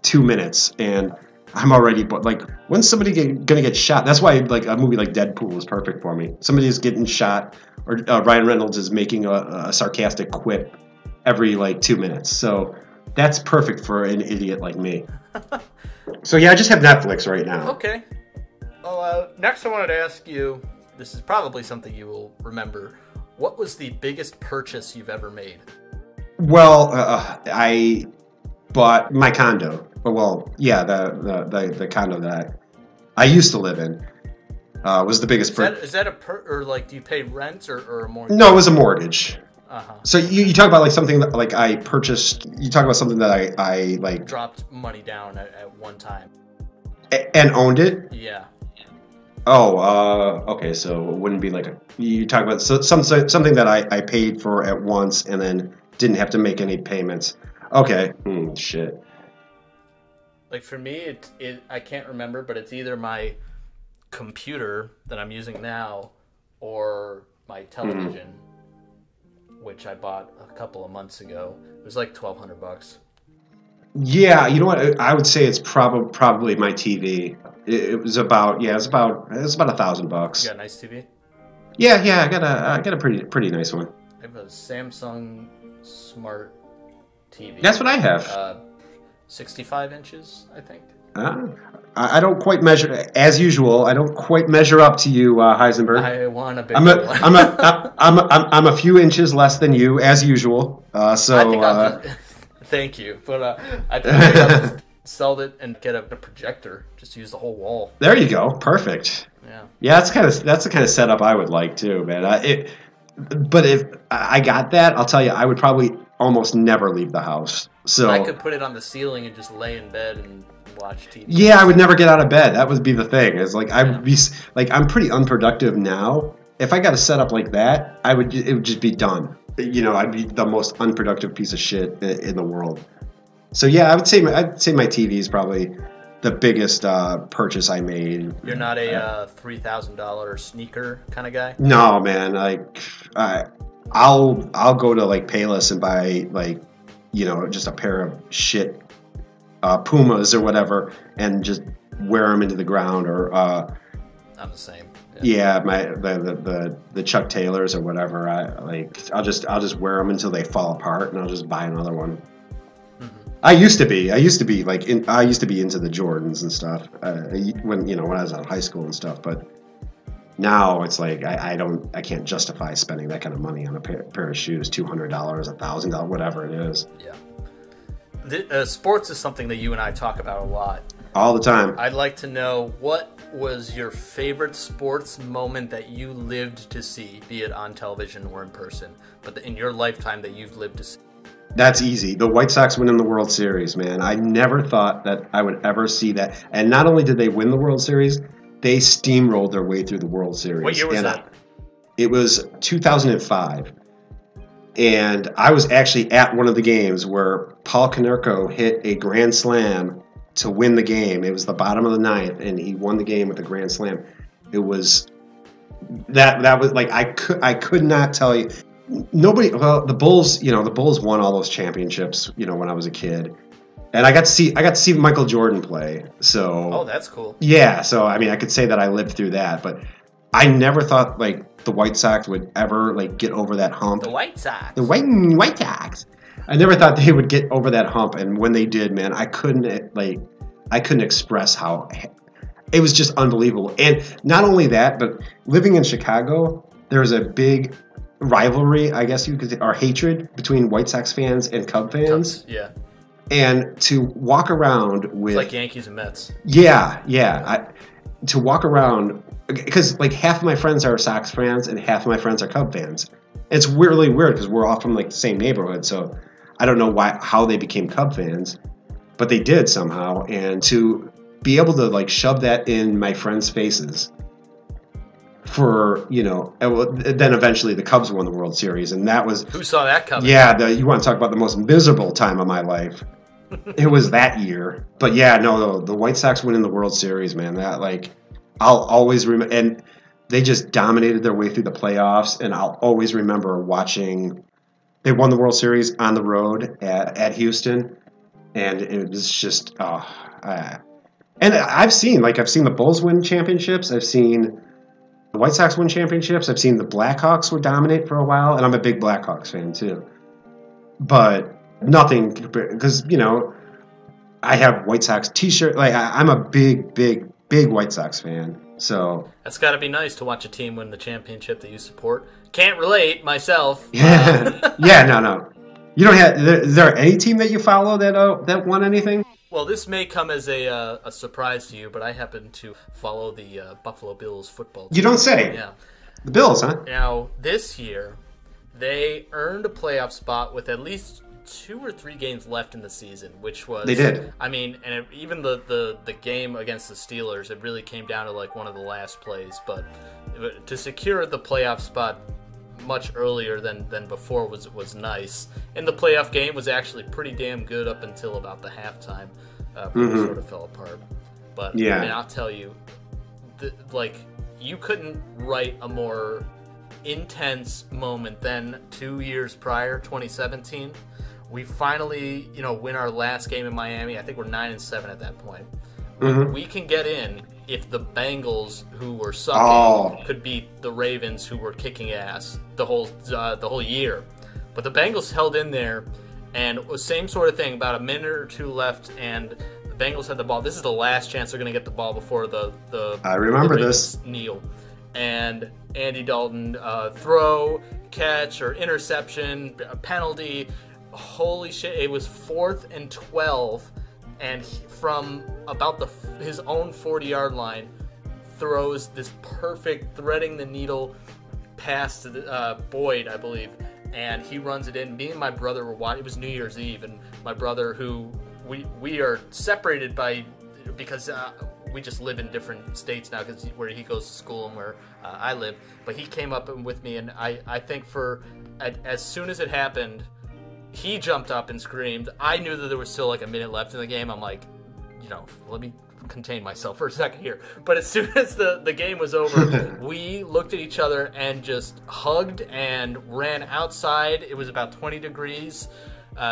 2 minutes, and I'm already when's somebody gonna get shot? That's why a movie like Deadpool is perfect for me. Somebody is getting shot, or Ryan Reynolds is making a sarcastic quip every 2 minutes. So that's perfect for an idiot like me. So yeah, I just have Netflix right now. Okay. Well, next I wanted to ask you, this is probably something you will remember. What was the biggest purchase you've ever made? Well, I bought my condo. Well, yeah, the condo that I used to live in was the biggest purchase. Is that do you pay rent or a mortgage? No, it was a mortgage. Uh-huh. So you talk about something that I purchased. You talk about something that I dropped money down at one time and owned it. Yeah. Oh, okay. So it wouldn't be you talk about something that I paid for at once and then didn't have to make any payments. Okay. Shit. For me, I can't remember, but it's either my computer that I'm using now or my television. Which I bought a couple of months ago. It was $1,200. Yeah, you know what? I would say it's probably my TV. It was about $1,000. You got a nice TV? Yeah, I got a pretty nice one. I have a Samsung Smart TV. That's what I have. 65 inches, I think. I don't quite measure, as usual. I don't quite measure up to you, Heisenberg. I want a bigger one. I'm a few inches less than you, as usual. So I think thank you, but I think I'll just sell it and get a projector. Just use the whole wall. There you go. Perfect. Yeah. That's the kind of setup I would like too, man. But if I got that, I'll tell you, I would probably almost never leave the house. So I could put it on the ceiling and just lay in bed and watch TV. Yeah, I would never get out of bed. That would be the thing. It's I would be I'm pretty unproductive now. If I got a setup like that, it would just be done. I'd be the most unproductive piece of shit in the world. So yeah, I'd say my TV is probably the biggest purchase I made. You're not a $3,000 sneaker kind of guy? No, man. Like, I'll go to like Payless and buy like, you know, just a pair of shit Pumas or whatever, and just wear them into the ground. Or I'm the same. Yeah, the Chuck Taylors or whatever. I'll just wear them until they fall apart, and I'll just buy another one. I used to be into the Jordans and stuff when I was out of high school and stuff. But now it's like I can't justify spending that kind of money on a pair of shoes, $200, $1,000, whatever it is. Yeah. Sports is something that you and I talk about a lot. All the time. I'd like to know, what was your favorite sports moment that you lived to see, be it on television or in person, but in your lifetime that you've lived to see? That's easy. The White Sox winning the World Series, man. I never thought that I would ever see that. And not only did they win the World Series, they steamrolled their way through the World Series. What year was that? It was 2005. And I was actually at one of the games where Paul Konerko hit a grand slam to win the game. It was the bottom of the ninth, and he won the game with a grand slam. It was that was like I could not tell you. The Bulls won all those championships, when I was a kid. And I got to see Michael Jordan play. So that's cool. Yeah, so I mean I could say that I lived through that, but I never thought like the White Sox would ever like get over that hump. The White Sox. The White Sox. I never thought they would get over that hump, and when they did, man, I couldn't express how it was just unbelievable. And not only that, but living in Chicago, there's a big rivalry, I guess you could say, or hatred between White Sox fans and Cub fans. Cubs, yeah. And to walk around with... It's like Yankees and Mets. Yeah. To walk around... Because like half of my friends are Sox fans and half of my friends are Cub fans. It's really weird because we're all from like the same neighborhood, so I don't know how they became Cub fans, but they did somehow. And to be able to like shove that in my friends' faces for, then eventually the Cubs won the World Series, and that was... Who saw that coming? Yeah, you want to talk about the most miserable time of my life. It was that year. But yeah, no, the White Sox winning the World Series, man, that like, I'll always remember, and they just dominated their way through the playoffs, and I'll always remember watching, they won the World Series on the road at Houston, and it was just, and I've seen the Bulls win championships, I've seen the White Sox win championships, I've seen the Blackhawks would dominate for a while, and I'm a big Blackhawks fan too. But nothing, because, I have White Sox t-shirt, like I'm a big White Sox fan. So that's got to be nice to watch a team win the championship that you support. Can't relate myself. Yeah, no. You don't have. Is there any team that you follow that won anything? Well, this may come as a surprise to you, but I happen to follow the Buffalo Bills football team. You don't say. Yeah, the Bills, huh? Now this year, they earned a playoff spot with at least 2 or 3 games left in the season, which was... They did. I mean, and even the game against the Steelers, it really came down to like one of the last plays, but to secure the playoff spot much earlier than before was nice. And the playoff game was actually pretty damn good up until about the halftime, where it sort of fell apart. But yeah. I mean, I'll tell you, you couldn't write a more intense moment than 2 years prior, 2017. We finally, win our last game in Miami. I think we're 9-7 at that point. We can get in if the Bengals, who were sucking, could beat the Ravens, who were kicking ass the whole year. But the Bengals held in there, and it was same sort of thing. About a minute or two left, and the Bengals had the ball. This is the last chance they're going to get the ball before the I remember the this. Kneel. And Andy Dalton throw, catch, or interception, penalty. Holy shit, it was 4th and 12, and from about his own 40-yard line, throws this perfect threading the needle pass to Boyd, I believe, and he runs it in. Me and my brother were watching. It was New Year's Eve, and my brother, who we are separated because we just live in different states now, because where he goes to school and where I live, but he came up with me, and I think as soon as it happened, he jumped up and screamed. I knew that there was still like a minute left in the game. I'm like, let me contain myself for a second here. But as soon as the game was over, we looked at each other and just hugged and ran outside. It was about 20 degrees.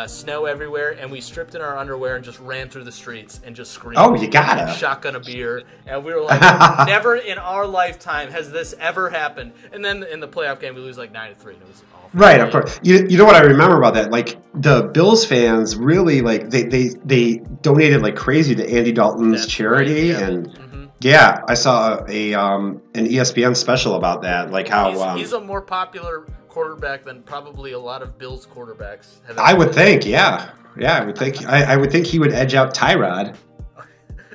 Snow everywhere, and we stripped in our underwear and just ran through the streets and just screamed. Oh, you gotta. Shotgun a beer. And we were like, never in our lifetime has this ever happened. And then in the playoff game, we lose like 9-3. And it was awful. Right, of course. You know what I remember about that? Like, the Bills fans really, like, they donated like crazy to Andy Dalton's charity. Right, yeah. And yeah, I saw an ESPN special about that. Like how he's a more popular quarterback than probably a lot of Bills quarterbacks have. I would think, yeah, I would think. I would think he would edge out Tyrod.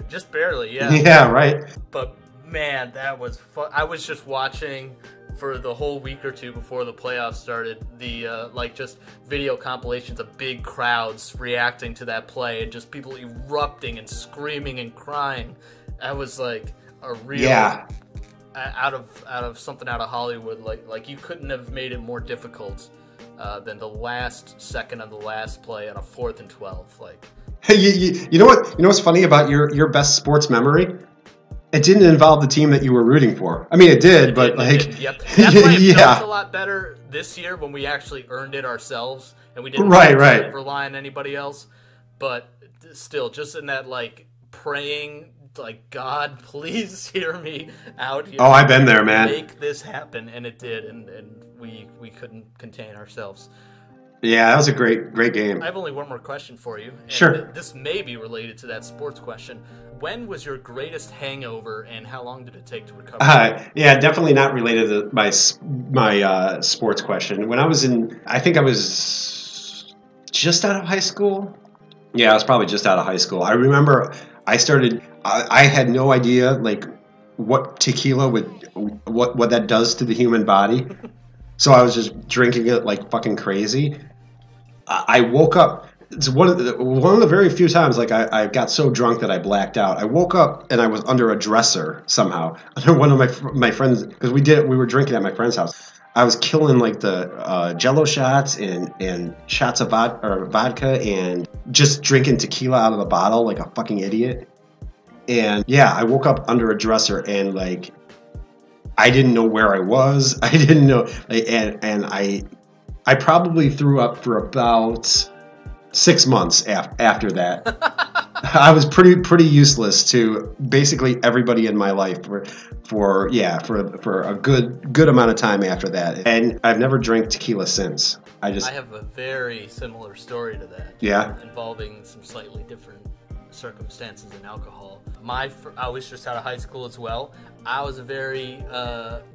Just barely, yeah. Yeah, right. But man, that was fun. I was just watching for the whole week or two before the playoffs started, the like just video compilations of big crowds reacting to that play and just people erupting and screaming and crying. That was like a real out of something out of Hollywood. Like you couldn't have made it more difficult than the last second of the last play on a 4th and 12. Like, you know what? You know what's funny about your best sports memory? It didn't involve the team that you were rooting for. I mean, it did, but like, yep. That's why it felt a lot better this year when we actually earned it ourselves and we didn't rely on anybody else. But still, just in that like praying, like, God, please hear me out here. Oh, I've been there, man. Make this happen, and it did, and we couldn't contain ourselves. Yeah, that was a great game. I have only one more question for you. Sure. This may be related to that sports question. When was your greatest hangover, and how long did it take to recover? Yeah, definitely not related to my sports question. When I think I was just out of high school. Yeah, I was probably just out of high school. I remember I had no idea like what tequila what that does to the human body. So I was just drinking it like fucking crazy. I woke up. It's one of the very few times like I got so drunk that I blacked out. I woke up and I was under a dresser somehow under one of my friends because we were drinking at my friend's house. I was killing like the Jello shots and shots of vodka and just drinking tequila out of the bottle like a fucking idiot. And yeah, I woke up under a dresser and like I didn't know where I was. I didn't know, and I probably threw up for about 6 months after that. I was pretty useless to basically everybody in my life for a good amount of time after that, and I've never drank tequila since. I have a very similar story to that. Yeah, involving some slightly different circumstances in alcohol. I was just out of high school as well. I was a very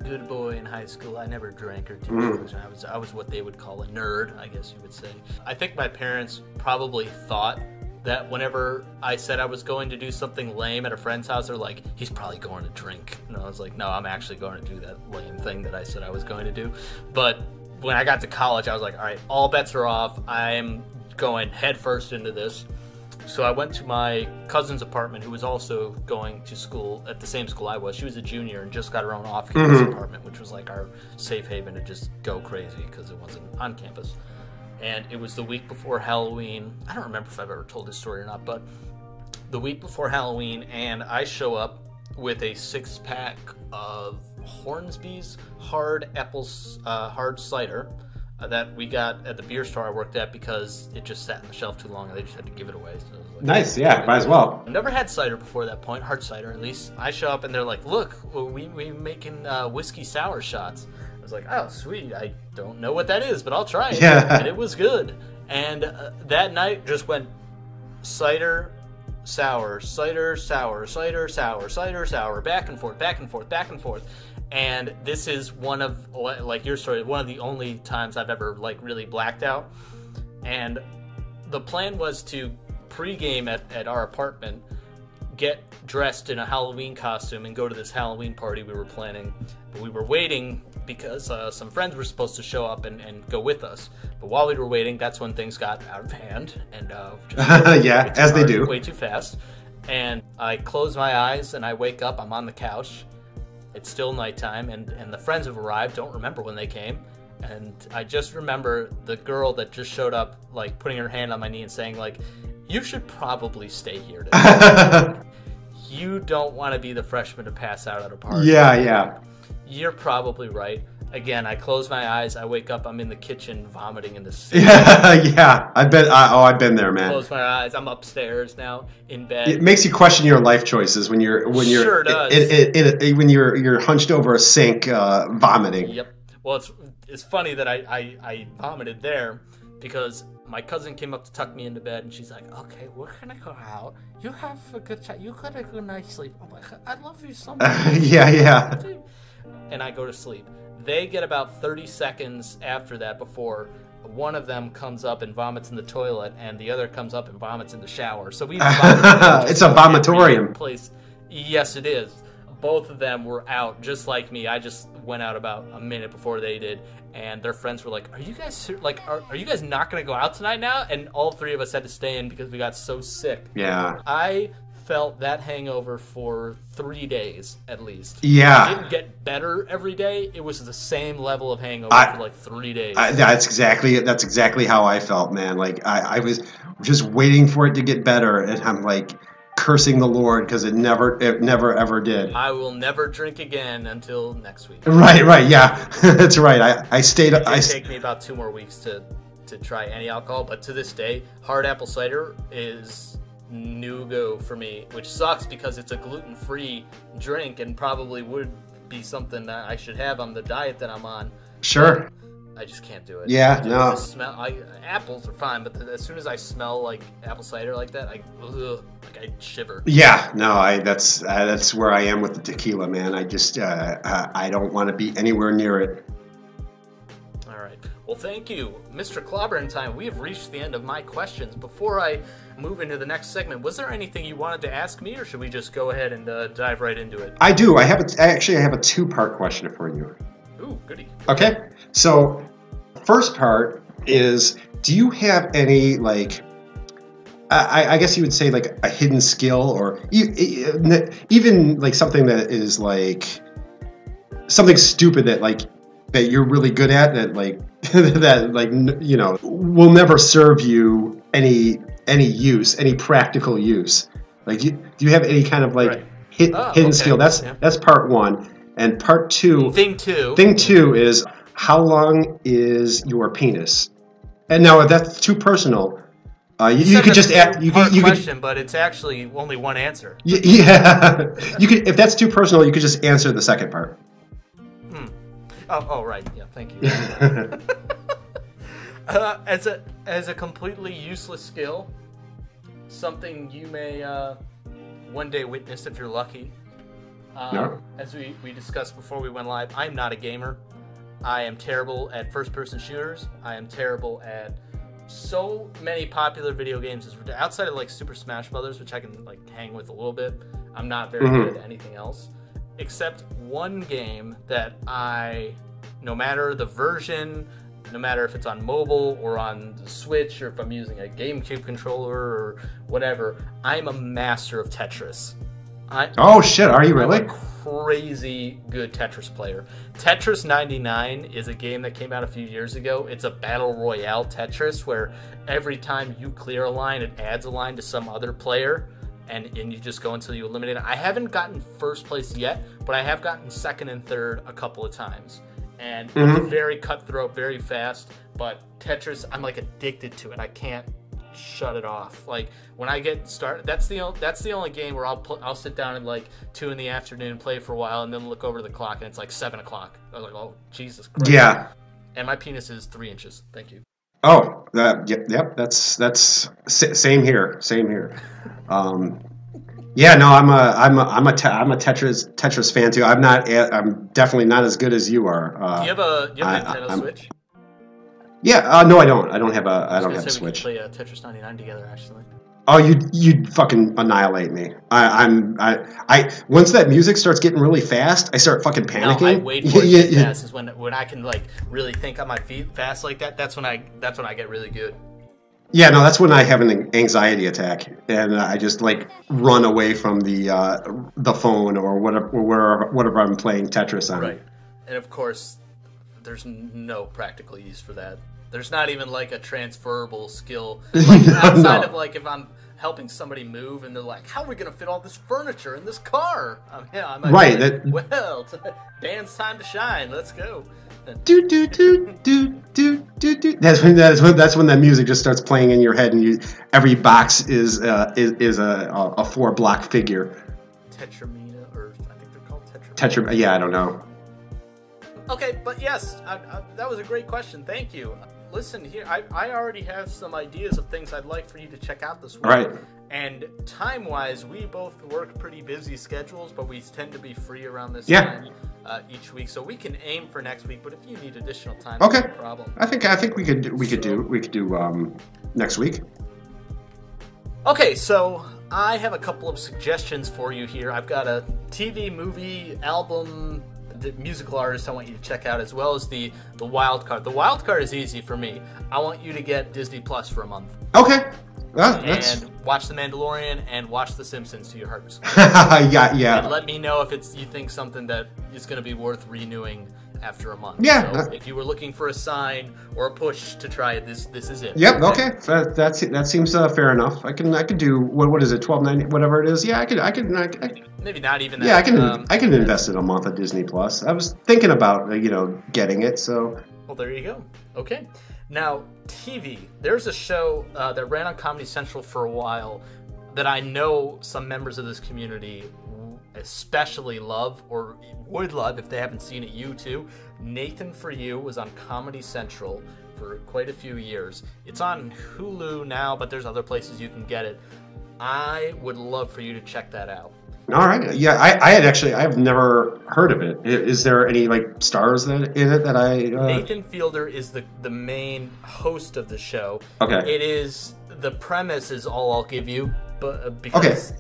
good boy in high school. I never drank or did drugs. I was what they would call a nerd, I guess you would say. I think my parents probably thought that whenever I said I was going to do something lame at a friend's house, they're like, he's probably going to drink. And I was like, no, I'm actually going to do that lame thing that I said I was going to do. But when I got to college, I was like, all right, all bets are off. I'm going headfirst into this. So I went to my cousin's apartment, who was also going to school at the same school I was. She was a junior and just got her own off-campus apartment, which was like our safe haven to just go crazy because it wasn't on campus. And it was the week before Halloween. I don't remember if I've ever told this story or not, but the week before Halloween, and I show up with a 6-pack of Hornsby's hard cider that we got at the beer store I worked at because it just sat on the shelf too long and they just had to give it away. So it was like, nice, yeah, might as well. I've never had cider before that point, hard cider at least. I show up and they're like, look, we making whiskey sour shots. I was like, oh, sweet. I don't know what that is, but I'll try it. Yeah. And it was good. And that night just went cider, sour, cider, sour, cider, sour, cider, sour, back and forth, back and forth, back and forth. And this is one of, like your story, one of the only times I've ever like really blacked out. And the plan was to pregame at our apartment, get dressed in a Halloween costume and go to this Halloween party we were planning. But we were waiting because some friends were supposed to show up and go with us. But while we were waiting, that's when things got out of hand and yeah, as they do, way too fast. And I close my eyes and I wake up. I'm on the couch. It's still nighttime, and the friends have arrived. Don't remember when they came, And I just remember the girl that just showed up, like, putting her hand on my knee and saying, like, you should probably stay here today. You don't want to be the freshman to pass out at a party. Yeah. You're probably right. Again, I close my eyes. I wake up. I'm in the kitchen vomiting in the sink. Yeah. I've been there, man. Close my eyes. I'm upstairs now in bed. It makes you question your life choices when you're Sure does. When you're hunched over a sink vomiting. Yep. Well, it's funny that I vomited there because my cousin came up to tuck me into bed, and she's like, "Okay, we're gonna go out. You have a good time. You got a good night's sleep." I'm like, "I love you so much." Yeah. And I go to sleep. They get about 30 seconds after that before one of them comes up and vomits in the toilet, and the other comes up and vomits in the shower. So we it's a vomitorium place. Yes, it is. Both of them were out just like me. I just went out about a minute before they did, and their friends were like, "Are you guys are you guys not going to go out tonight now?" And all three of us had to stay in because we got so sick. Yeah. I felt that hangover for 3 days at least. Yeah. It didn't get better every day. It was the same level of hangover for like 3 days. That's exactly how I felt, man. Like I was just waiting for it to get better, and I'm like cursing the Lord because it never ever did. I will never drink again until next week. Right, yeah. That's right. I stayed. It did take me about 2 more weeks to try any alcohol, but to this day, hard apple cider is no-go for me, which sucks because it's a gluten-free drink and probably would be something that I should have on the diet that I'm on. Sure. I just can't do it. Yeah, the smell. Apples are fine, but as soon as I smell like apple cider like that, I shiver. Yeah, no, that's where I am with the tequila, man. I just I don't want to be anywhere near it. All right. Well, thank you, Mr. Clobbering Time. We have reached the end of my questions. Before I move into the next segment, was there anything you wanted to ask me, or should we just go ahead and dive right into it? I do. I have a two-part question for you. Ooh, goody. Okay. So, first part is, do you have any, like, I guess you would say, like, a hidden skill, or even like something that is like something stupid that you're really good at, that like that, like, you know, will never serve you any practical use? Like, do you have any kind of like hidden skill? That's part one. And part two. Thing two is, how long is your penis? And now, if that's too personal, you could just add. You question, but it's actually only one answer. Yeah, you could. If that's too personal, you could just answer the second part. Oh, right. Yeah, thank you. As a completely useless skill, something you may one day witness if you're lucky. No. As we discussed before we went live, I'm not a gamer. I am terrible at first-person shooters. I am terrible at so many popular video games. Outside of like Super Smash Brothers, which I can like hang with a little bit, I'm not very good at anything else. Except one game that no matter the version, no matter if it's on mobile or on the Switch, or if I'm using a GameCube controller or whatever, I'm a master of Tetris. Oh shit, are you really? I'm a crazy good Tetris player. Tetris 99 is a game that came out a few years ago. It's a battle royale Tetris where every time you clear a line, it adds a line to some other player, and you just go until you eliminate it. I haven't gotten first place yet, but I have gotten second and third a couple of times. And it's very cutthroat, very fast, but Tetris, I'm like addicted to it. I can't shut it off. Like, when I get started, that's the only game where I'll sit down at like 2 p.m, play for a while, and then look over the clock and it's like 7 o'clock. I was like, oh Jesus Christ. Yeah. And my penis is 3 inches. Thank you. Oh, yep. That's same here. Yeah, no, I'm a Tetris fan too. I'm definitely not as good as you are. Do you have a Nintendo Switch? Yeah, no, I don't. I don't have a Switch. We could play Tetris 99 together, actually. Oh, you'd fucking annihilate me. I once that music starts getting really fast, I start fucking panicking. No, I wait for it to get fast. Is when I can like really think on my feet fast like that. That's when I get really good. Yeah, no, that's when I have an anxiety attack, and I just like run away from the phone or whatever I'm playing Tetris on. Right, and of course, there's no practical use for that. There's not even like a transferable skill. Like, outside of like if I'm helping somebody move and they're like, how are we going to fit all this furniture in this car? I might right. be like, well, Dan's time to shine. Let's go. Do do do do do do do. That's when that music just starts playing in your head, and every box is a 4-block figure. Tetramina, or I think they're called Tetra. Yeah, I don't know. Okay, but yes, that was a great question. Thank you. Listen here, I already have some ideas of things I'd like for you to check out this week. All right. And time-wise, we both work pretty busy schedules, but we tend to be free around this time each week, so we can aim for next week. But if you need additional time, okay, no problem. I think we could do next week. Okay, so I have a couple of suggestions for you here. I've got a TV, movie, album, the musical artist I want you to check out, as well as the wild card. The wild card is easy for me. I want you to get Disney Plus for a month. Okay. And watch The Mandalorian and watch The Simpsons to your heart's yeah. And let me know if you think something that is going to be worth renewing after a month. Yeah. So if you were looking for a sign or a push to try it, this is it. Yep. Okay. That seems fair enough. I can do what is it, $12.90, whatever it is. Yeah, I can. Maybe not even that. Yeah, I can invest in a month of Disney Plus. I was thinking about getting it. So. Well, there you go. Okay. Now, TV. There's a show that ran on Comedy Central for a while that I know some members of this community especially love, or would love if they haven't seen it, you too. Nathan For You was on Comedy Central for quite a few years. It's on Hulu now, but there's other places you can get it. I would love for you to check that out. All right. Yeah, I've never heard of it. Is there any stars in it that I? Nathan Fielder is the main host of the show. Okay. It is, the premise is all I'll give you, but because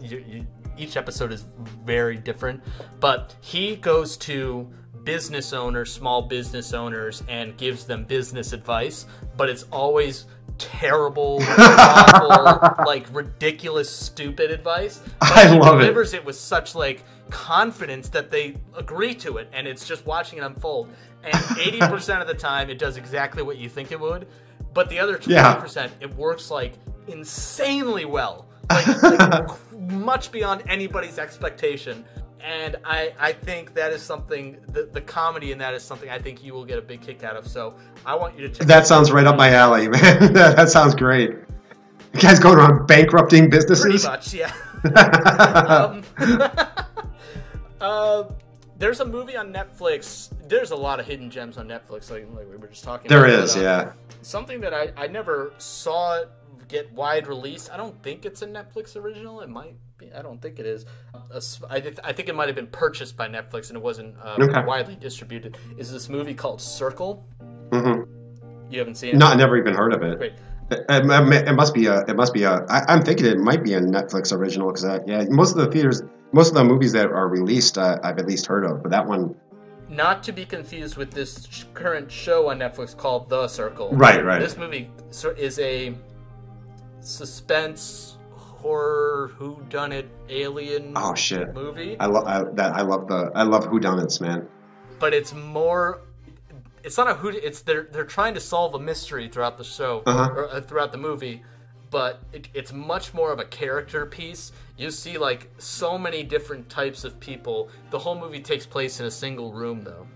each episode is very different. But he goes to business owners, small business owners, and gives them business advice. But it's always terrible, awful, ridiculous, stupid advice. But I love it. He delivers it with such confidence that they agree to it, and it's just watching it unfold. And 80% of the time, it does exactly what you think it would. But the other 20%, it works insanely well, much beyond anybody's expectation. And I think that is something, the comedy in that is something I think you will get a big kick out of. So I want you to check that. Sounds right up my alley, man. That sounds great. You guys going around bankrupting businesses? Pretty much, yeah. There's a movie on Netflix. There's a lot of hidden gems on Netflix, like we were just talking about. There is, yeah. Something that I never saw get wide release. I don't think it's a Netflix original. It might be. I don't think it is. I think it might have been purchased by Netflix and it wasn't widely distributed. Is this movie called Circle? Mm-hmm. You haven't seen it? No, I never even heard of it. Great. It must be a. I'm thinking it might be a Netflix original because most of the movies that are released, I've at least heard of, but that one. Not to be confused with this current show on Netflix called The Circle. Right. This movie is a suspense horror whodunit alien movie. I love whodunits, man. But it's more. It's not a who. It's they're trying to solve a mystery throughout the show or throughout the movie, but it's much more of a character piece. You see so many different types of people. The whole movie takes place in a single room, though.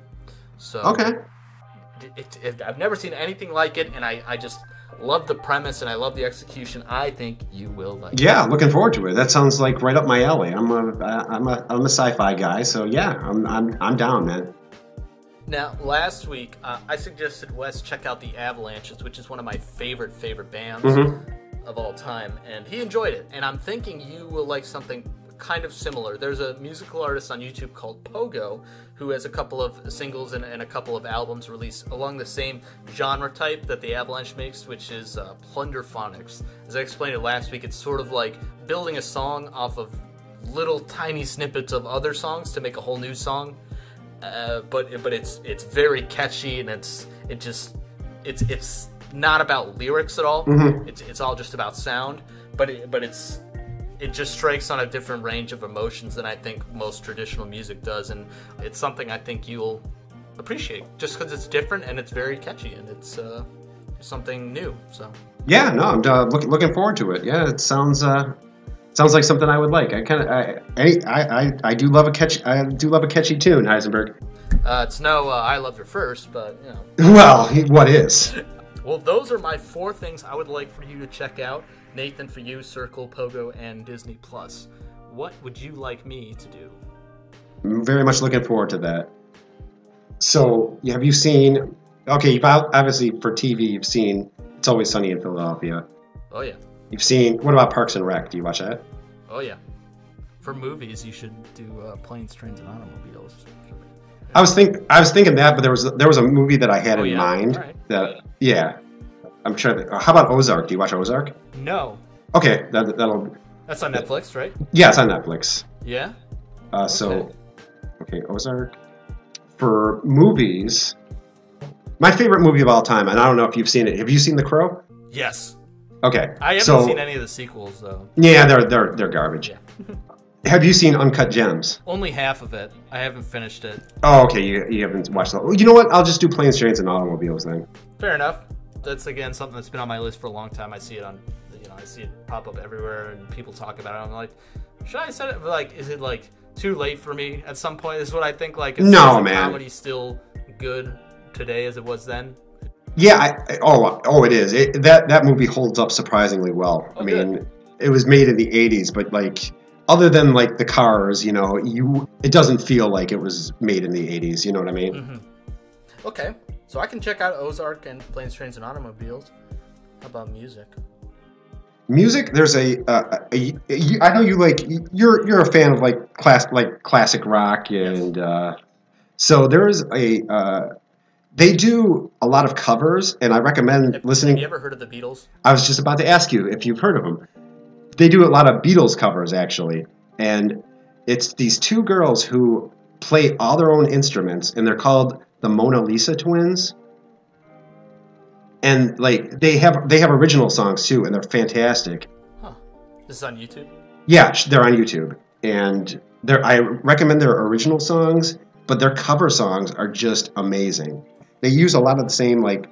So I've never seen anything like it, and I just love the premise and I love the execution. I think you will like it. Yeah, looking forward to it. That sounds like right up my alley. I'm a sci-fi guy, so yeah, I'm down, man. Now, last week, I suggested Wes check out the Avalanches, which is one of my favorite bands of all time, and he enjoyed it. And I'm thinking you will like something kind of similar. There's a musical artist on YouTube called Pogo who has a couple of singles and a couple of albums released along the same genre type that the Avalanche makes, which is plunderphonics. As I explained it last week, it's sort of like building a song off of little tiny snippets of other songs to make a whole new song. But it's very catchy, and it's not about lyrics at all. It's all just about sound. But it just strikes on a different range of emotions than I think most traditional music does, and it's something I think you'll appreciate, just because it's different and it's very catchy and it's something new. So yeah, no, I'm looking forward to it. Yeah, it sounds like something I would like. I do love a catchy tune, Heisenberg. It's no I Love Your First, but you know. Well, what is? Well, those are my 4 things I would like for you to check out. Nathan, for you, Circle, Pogo, and Disney Plus. What would you like me to do? I'm very much looking forward to that. So, have you seen? Okay, you've obviously for TV, you've seen It's Always Sunny in Philadelphia. Oh yeah. You've seen. What about Parks and Rec? Do you watch that? Oh yeah. For movies, you should do Planes, Trains, and Automobiles. I was thinking that, but there was a movie that I had in mind. Right. That I'm sure. How about Ozark? Do you watch Ozark? No. Okay, that'll. That's on Netflix, right? Yeah, it's on Netflix. Yeah. Okay, Ozark. For movies, my favorite movie of all time, and I don't know if you've seen it. Have you seen The Crow? Yes. Okay. I haven't seen any of the sequels though. Yeah, they're garbage. Yeah. Have you seen Uncut Gems? Only half of it. I haven't finished it. Oh, okay. You haven't watched that. You know what? I'll just do Planes, Trains, and Automobiles then. Fair enough. That's again something that's been on my list for a long time. I see it on, I see it pop up everywhere, and people talk about it. I'm like, should I set it? Like, is it like too late for me at some point? Is what I think. Like, is the comedy still good today as it was then? Yeah. It is. That movie holds up surprisingly well. Oh, I mean, good. It was made in the '80s, but like. Other than like the cars, it doesn't feel like it was made in the '80s. You know what I mean? Mm-hmm. Okay, so I can check out Ozark and Planes, Trains, and Automobiles. How about music? Music, there's I know you like you're a fan of like classic rock, and so there's they do a lot of covers, and I recommend listening. Have you ever heard of the Beatles? I was just about to ask you if you've heard of them. They do a lot of Beatles covers, actually. And it's these 2 girls who play all their own instruments, and they're called the Mona Lisa Twins. And like they have original songs too, and they're fantastic. Huh. This is on YouTube? Yeah, they're on YouTube. And I recommend their original songs, but their cover songs are just amazing. They use a lot of the same like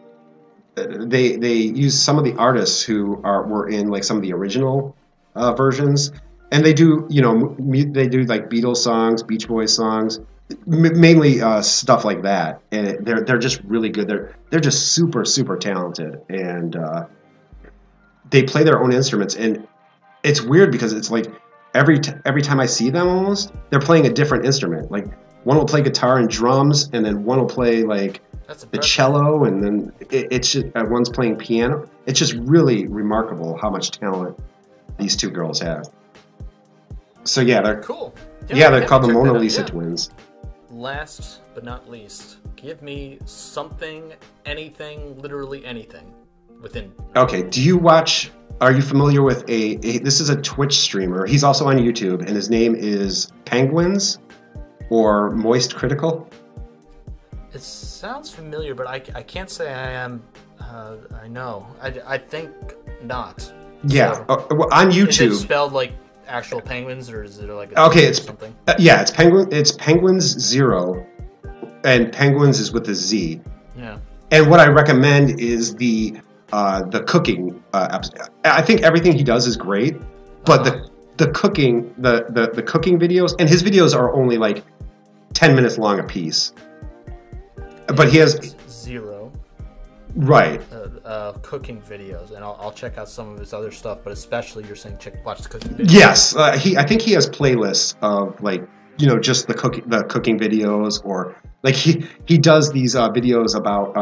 they use some of the artists who were in like some of the original versions, and they do they do like Beatles songs, Beach Boys songs, mainly stuff like that, and they're just really good. They're just super talented, and they play their own instruments, and it's weird because it's like every time I see them, almost they're playing a different instrument. Like one will play guitar and drums, and then one will play like the cello, and then it's just one's playing piano. It's just really remarkable how much talent these 2 girls have. So yeah, they're cool. They're called the Mona Lisa Twins. Last but not least, give me something, anything, literally anything within. Okay, are you familiar with this is a Twitch streamer. He's also on YouTube, and his name is Penguins or Moist Critical. It sounds familiar, but I can't say I am. I know. I think not. Yeah, so, on YouTube. Is it spelled like actual penguins, or is it like it's something? It's penguin. It's Penguins 0, and Penguins is with a Z. Yeah. And what I recommend is the cooking. I think everything he does is great, but the cooking the cooking videos, and his videos are only like 10 minutes long a piece. But he has 0. Right. Cooking videos, and I'll check out some of his other stuff, but especially you're saying watch the cooking videos. Yes, I think he has playlists of like just the cooking videos, or like he does these videos about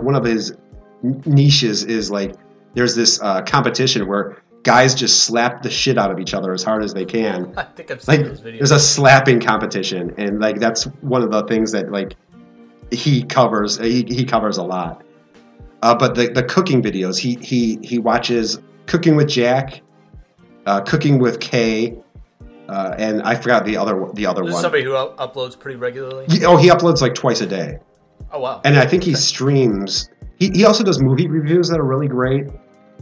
one of his niches is like there's this competition where guys just slap the shit out of each other as hard as they can. I think I've seen those videos. There's a slapping competition, and like that's one of the things that like he covers. He covers a lot. But the cooking videos, he watches Cooking with Jack, Cooking with Kay, and I forgot the other one. Somebody who uploads pretty regularly. He uploads like twice a day. Oh wow! And I think he streams. He also does movie reviews that are really great.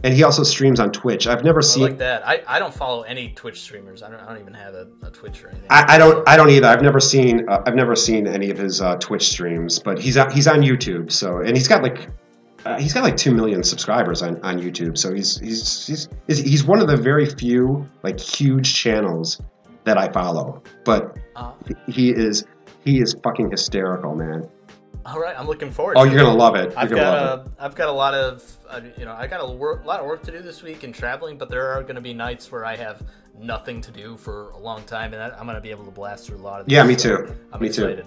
And he also streams on Twitch. I've never I seen like that. I don't follow any Twitch streamers. I don't even have a Twitch or anything. I don't either. I've never seen any of his Twitch streams, but he's on YouTube. So, and he's got like 2 million subscribers on YouTube. So he's one of the very few like huge channels that I follow. But he is fucking hysterical, man. All right, I'm looking forward. Oh, you're gonna love it. I've got a lot of I got a lot of work to do this week and traveling, but there are going to be nights where I have nothing to do for a long time, and I'm going to be able to blast through a lot of these. Yeah, me too. I'm excited.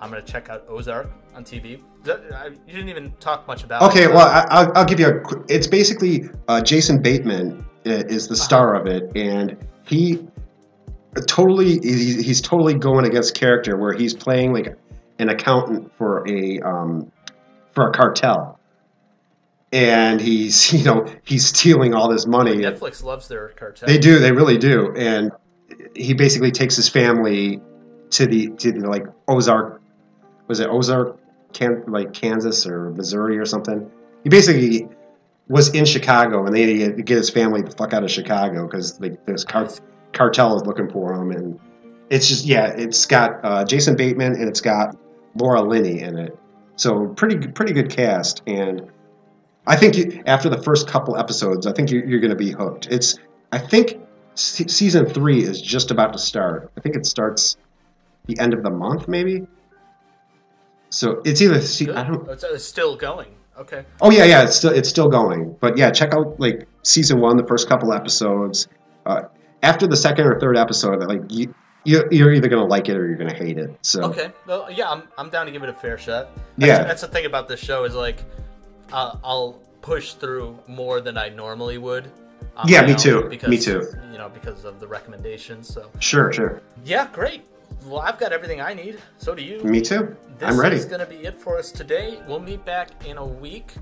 I'm going to check out Ozark on TV. You didn't even talk much about it. Okay, well, I'll give you it's basically Jason Bateman is the star of it, and he's totally going against character where he's playing like an accountant for a cartel, and he's stealing all this money. Netflix loves their cartel. They do, they really do, and he basically takes his family to the like Ozark. Was it Ozark, Kansas or Missouri or something? He basically was in Chicago, and they had to get his family the fuck out of Chicago because like this cartel is looking for him, and it's just it's got Jason Bateman and it's got Laura Linney in it, so pretty good cast. And I think after the first couple episodes, I think you're going to be hooked. I think season 3 is just about to start. I think it starts the end of the month, maybe. So it's either It's still going. Okay. Oh yeah, it's still going. But yeah, check out like season 1, the first couple episodes. After the second or third episode, like you're either gonna like it or you're gonna hate it. So okay, well, yeah, I'm down to give it a fair shot. That's the thing about this show is like I'll push through more than I normally would. Yeah, me too. Me too. Because of the recommendations. So sure. Yeah, great. Well, I've got everything I need. So do you. Me too. I'm ready. This is going to be it for us today. We'll meet back in a week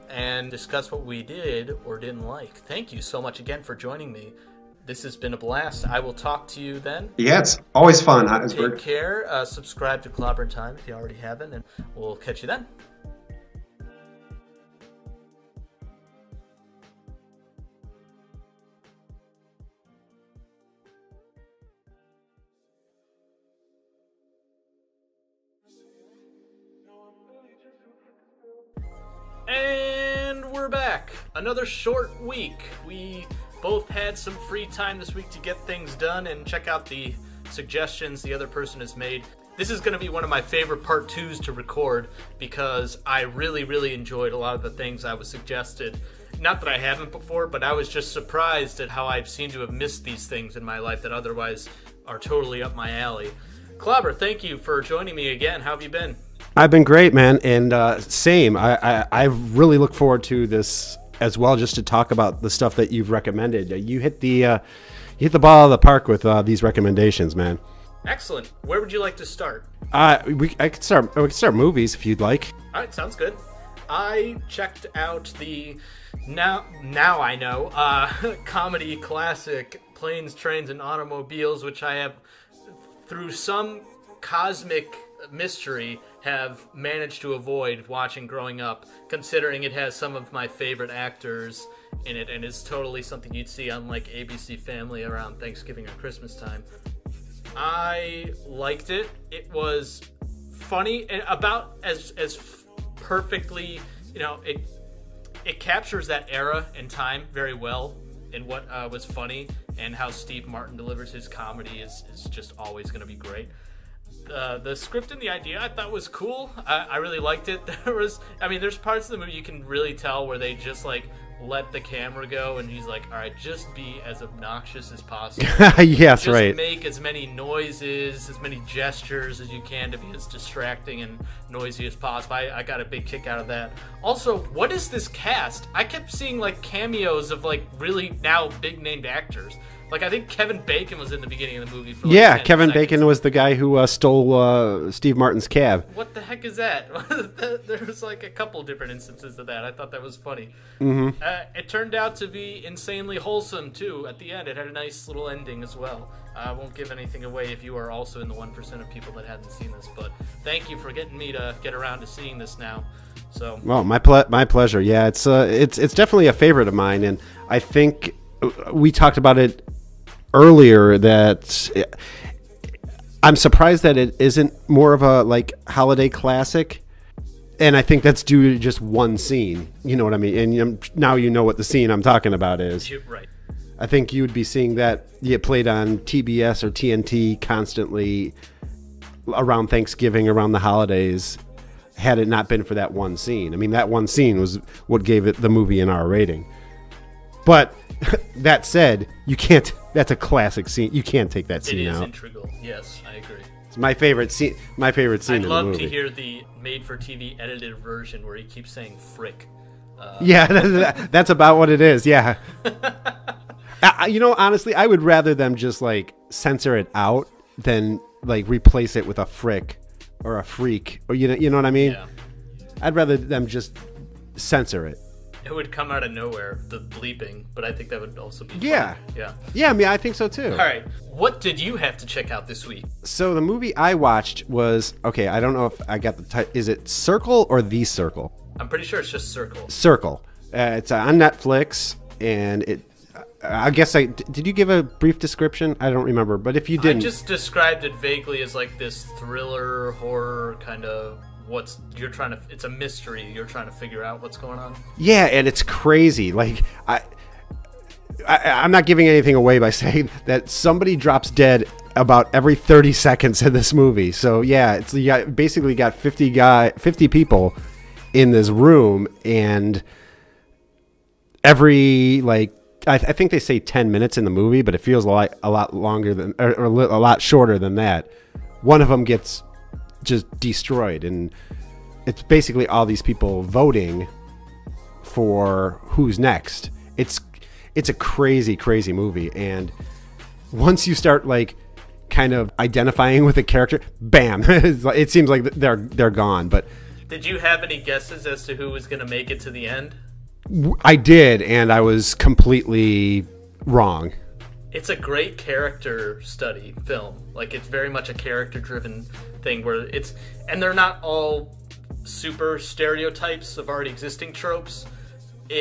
and discuss what we did or didn't like. Thank you so much again for joining me. This has been a blast. I will talk to you then. Yeah, it's always fun. Heisenberg. Take care. Subscribe to Clobbering Time if you already haven't, and we'll catch you then. And we're back. Another short week. We both had some free time this week to get things done and check out the suggestions the other person has made. This is going to be one of my favorite part 2s to record because I really enjoyed a lot of the things I was suggested. Not that I haven't before, but I was just surprised at how I seem to have missed these things in my life that otherwise are totally up my alley. Clobber, thank you for joining me again. How have you been? I've been great, man, and same. I really look forward to this as well, just to talk about the stuff that you've recommended. You hit the ball of the park with these recommendations, man. Excellent. Where would you like to start? We could start movies if you'd like. All right, sounds good. I checked out the now I know comedy classic Planes, Trains, and Automobiles, which I have through some cosmic mystery have managed to avoid watching growing up, considering it has some of my favorite actors in it and is totally something you'd see on like ABC Family around Thanksgiving or Christmas time. I liked it. It was funny and about as perfectly, it captures that era and time very well, and what was funny and how Steve Martin delivers his comedy is just always going to be great. The script and the idea I thought was cool. I really liked it. There's parts of the movie you can really tell where they just like let the camera go and he's like, all right, just be as obnoxious as possible. Yes, right. Just make as many noises, as many gestures as you can to be as distracting and noisy as possible. I got a big kick out of that. Also, what is this cast? I kept seeing like cameos of like really now big named actors. Like, I think Kevin Bacon was in the beginning of the movie. For like 10 Kevin seconds. Bacon was the guy who stole Steve Martin's cab. What the heck is that? There was like a couple different instances of that. I thought that was funny. Mm-hmm. It turned out to be insanely wholesome, too, at the end. It had a nice little ending as well. I won't give anything away if you are also in the 1% of people that hadn't seen this, but thank you for getting me to get around to seeing this now. So, well, my pleasure. Yeah, it's definitely a favorite of mine, and I think we talked about it earlier that I'm surprised that it isn't more of a like holiday classic. And I think that's due to just one scene. You know what I mean? And now you know what the scene I'm talking about is. Right. I think you would be seeing that get played on TBS or TNT constantly around Thanksgiving, around the holidays, had it not been for that one scene. I mean, that one scene was what gave it the movie an R rating. But that said, you can't. That's a classic scene. You can't take that scene out. It is integral. Yes, I agree. It's my favorite scene. My favorite scene I'd in the movie. love to hear the made-for-TV edited version where he keeps saying "frick." Yeah, that's about what it is. Yeah. Honestly, I would rather them just like censor it out than like replace it with a frick or a freak, or you know what I mean? Yeah. I'd rather them just censor it. It would come out of nowhere, the bleeping, but I think that would also be fun. Yeah. Yeah. Yeah, I mean, I think so too. All right. What did you have to check out this week? So the movie I watched was, okay, I don't know if I got the title. Is it Circle or The Circle? I'm pretty sure it's just Circle. Circle. It's on Netflix, and I guess did you give a brief description? I don't remember, but if you didn't, I just described it vaguely as like this thriller horror kind of it's a mystery. You're trying to figure out what's going on. Yeah, and it's crazy. Like I'm not giving anything away by saying that somebody drops dead about every 30 seconds in this movie. So yeah, you basically got 50 people in this room, and every like I think they say 10 minutes in the movie, but it feels like a lot longer than or a lot shorter than that. One of them gets just destroyed, and it's basically all these people voting for who's next. It's a crazy movie, and once you start like kind of identifying with a character, bam, it seems like they're gone. But did you have any guesses as to who was going to make it to the end? I did, and I was completely wrong. It's a great character study film. Like, it's very much a character-driven thing where and they're not all super stereotypes of already existing tropes. And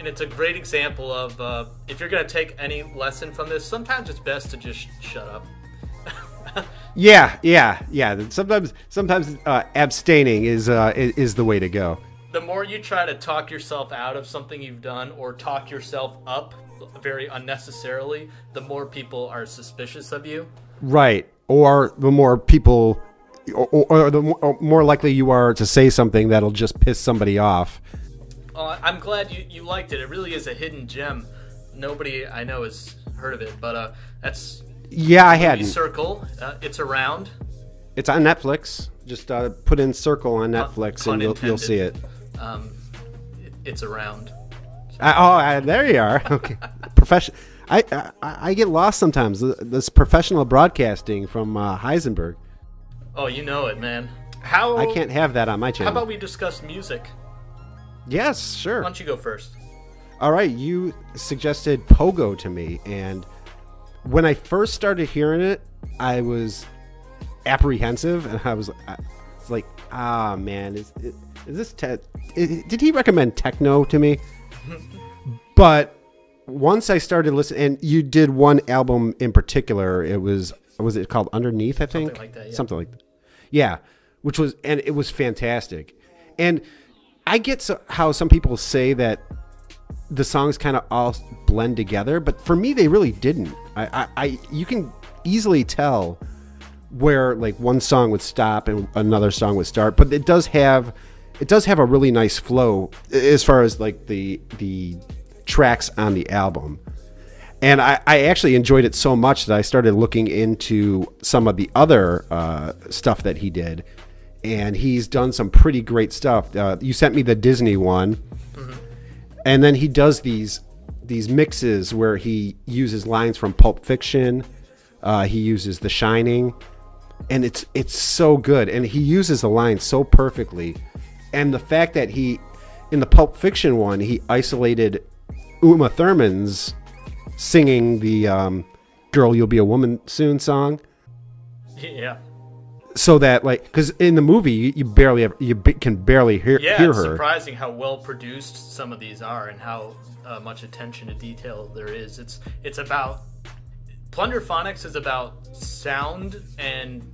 it's a great example of if you're going to take any lesson from this, sometimes it's best to just shut up. Yeah. Sometimes abstaining is the way to go. The more you try to talk yourself out of something you've done or talk yourself up very unnecessarily, the more people are suspicious of you. Right. Or the more people, or the more likely you are to say something that'll just piss somebody off. I'm glad you liked it. It really is a hidden gem. Nobody I know has heard of it, but that's... Yeah, I hadn't. Circle. It's around. It's on Netflix. Just put in Circle on Netflix and you'll see it. It's around. There you are. Okay. I get lost sometimes. This professional broadcasting from Heisenberg. Oh, you know it, man. I can't have that on my channel. How about we discuss music? Yes, sure. Why don't you go first? All right, you suggested Pogo to me, and when I first started hearing it, I was apprehensive, and I was like, man, is this did he recommend techno to me? But once I started listening, and you did one album in particular, was it called Underneath, I think? Something like that, yeah. Something like that. Yeah, and it was fantastic. And I get how some people say that the songs kind of all blend together, but for me, they really didn't. You can easily tell where like one song would stop and another song would start, but it does have a really nice flow as far as like the tracks on the album. And I actually enjoyed it so much that I started looking into some of the other stuff that he did, and he's done some pretty great stuff. You sent me the Disney one, mm-hmm. And then he does these mixes where he uses lines from Pulp Fiction, he uses The Shining, and it's so good, and he uses the lines so perfectly. And the fact that in the Pulp Fiction one, he isolated Uma Thurman's singing the "Girl, You'll Be a Woman Soon" song. Yeah. So that, like, because in the movie you can barely hear her. It's surprising how well produced some of these are and how much attention to detail there is. It's about Plunderphonics is about sound and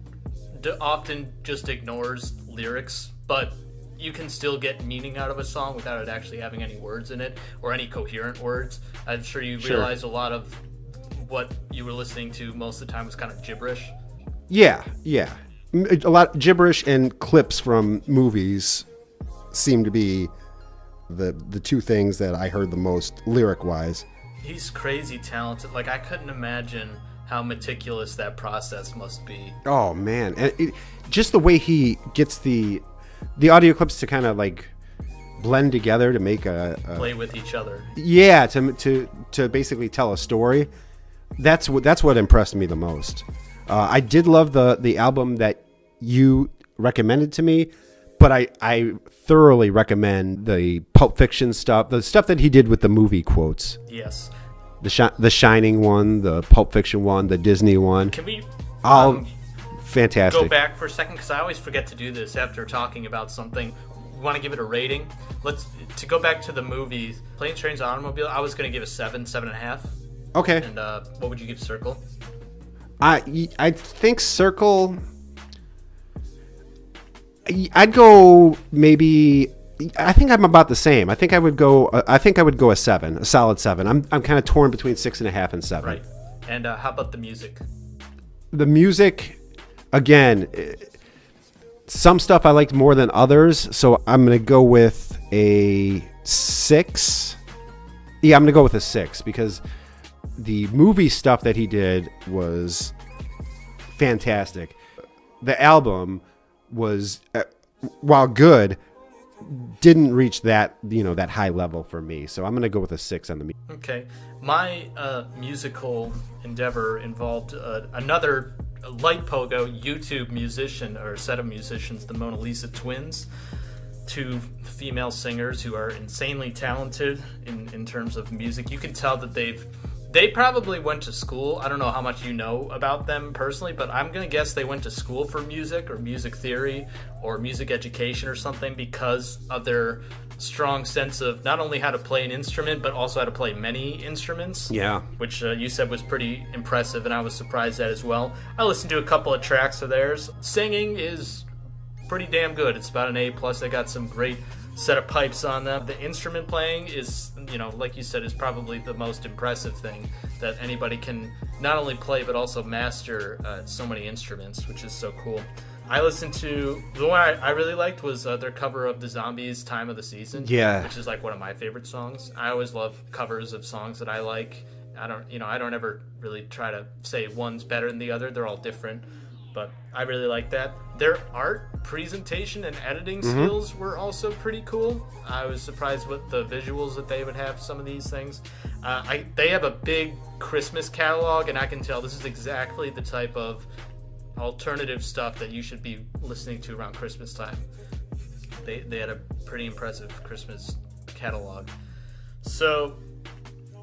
often just ignores lyrics, but you can still get meaning out of a song without it actually having any words in it or any coherent words. I'm sure you realize a lot of what you were listening to most of the time was kind of gibberish. Yeah. A lot of gibberish and clips from movies seem to be the two things that I heard the most lyric-wise. He's crazy talented. Like, I couldn't imagine how meticulous that process must be. Oh, man. And just the way he gets the audio clips to kind of, like, blend together to make a play with each other. Yeah, to basically tell a story. That's what impressed me the most. I did love the album that you recommended to me, but I thoroughly recommend the Pulp Fiction stuff, the stuff that he did with the movie quotes. Yes. The Shining one, the Pulp Fiction one, the Disney one. Can we fantastic. Go back for a second, because I always forget to do this after talking about something. We want to give it a rating. To go back to the movies, Planes, Trains, and Automobile, I was going to give a 7.5. Okay. And what would you give Circle? I think Circle, I'd go maybe, I think I'm about the same. I think I would go a 7, a solid 7. I'm kind of torn between 6.5 and 7. Right. And how about the music? The music, again, some stuff I liked more than others, so I'm going to go with a 6. Yeah, I'm going to go with a 6 because the movie stuff that he did was fantastic. The album was, while good, didn't reach that that high level for me. So I'm going to go with a 6 on the music. Okay. My musical endeavor involved another light pogo YouTube musician or set of musicians, the Mona Lisa Twins. 2 female singers who are insanely talented in terms of music. You can tell that they probably went to school. I don't know how much you know about them personally, but I'm going to guess they went to school for music or music theory or music education or something because of their strong sense of not only how to play an instrument, but also how to play many instruments. Yeah. Which you said was pretty impressive, and I was surprised at as well. I listened to a couple of tracks of theirs. Singing is pretty damn good. It's about an A+. They got some great set of pipes on them. The instrument playing is, like you said, is probably the most impressive thing that anybody can not only play but also master so many instruments, which is so cool. I listened to the one I really liked was their cover of the Zombies' "Time of the Season," which is like one of my favorite songs. I always love covers of songs that I like. I don't ever really try to say one's better than the other. They're all different. But I really like that. Their art, presentation, and editing skills were also pretty cool. I was surprised with the visuals that they would have some of these things. They have a big Christmas catalog, and I can tell this is exactly the type of alternative stuff that you should be listening to around Christmas time. They had a pretty impressive Christmas catalog. So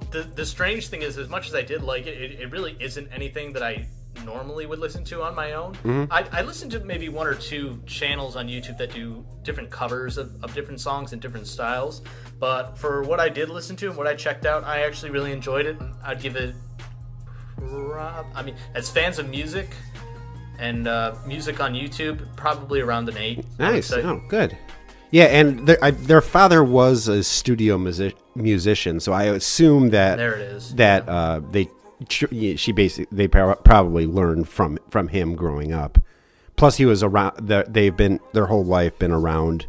the strange thing is, as much as I did like it, it really isn't anything that I normally would listen to on my own. I listen to maybe 1 or 2 channels on YouTube that do different covers of different songs in different styles, but for what I did listen to and what I checked out, I actually really enjoyed it. I'd give it, as fans of music and music on YouTube, probably around an 8. Nice. Oh, good. Yeah, and their father was a studio musician, so I assume that there it is. That they probably learned from him growing up. Plus, he was around. They've been their whole life been around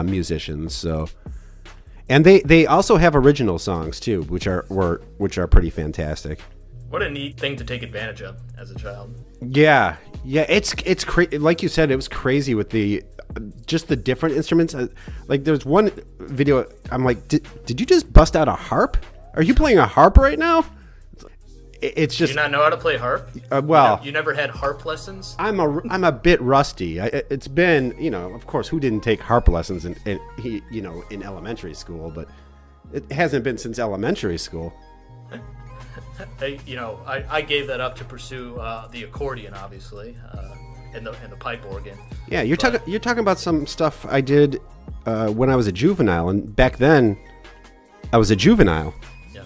musicians. So, and they also have original songs too, which are pretty fantastic. What a neat thing to take advantage of as a child. Yeah, it's like you said, it was crazy with just the different instruments. Like there's one video, I'm like, did you just bust out a harp? Are you playing a harp right now? It's just. Do you not know how to play harp? Well, you never had harp lessons. I'm a bit rusty. It's been, of course, who didn't take harp lessons in elementary school? But it hasn't been since elementary school. I gave that up to pursue the accordion, obviously, and the pipe organ. Yeah, you're talking about some stuff I did when I was a juvenile, and back then I was a juvenile. Yeah,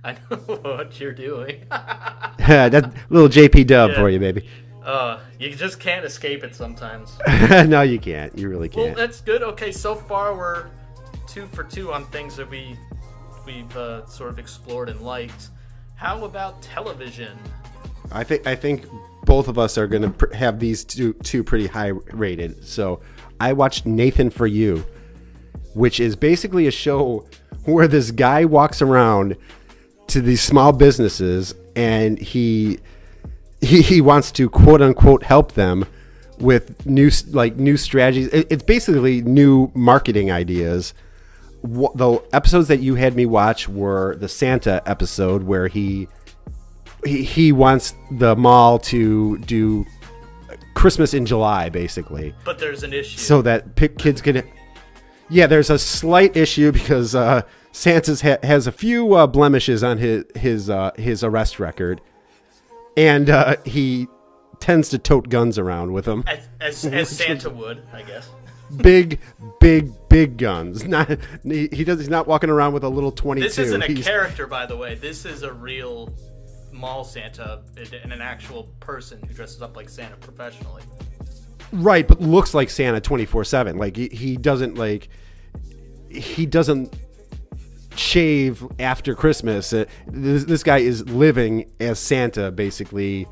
I know what you're doing. That little JP dub for you, baby. You just can't escape it sometimes. No, you can't. You really can't. Well, that's good. Okay, so far we're 2 for 2 on things that we've sort of explored and liked. How about television? I think both of us are going to have these two pretty high rated. So I watched Nathan For You, which is basically a show where this guy walks around to these small businesses and he wants to quote unquote help them with new strategies. It's basically new marketing ideas. The episodes that you had me watch were the Santa episode where he wants the mall to do Christmas in July, basically. But there's an issue. So that kids can... Yeah, there's a slight issue because Santa's has a few blemishes on his arrest record. And he tends to tote guns around with him. As Santa would, I guess. Big guns. He's not walking around with a little 22. This isn't a character, by the way. This is a real mall Santa and an actual person who dresses up like Santa professionally. Right, but looks like Santa 24/7. Like he doesn't shave after Christmas. This guy is living as Santa basically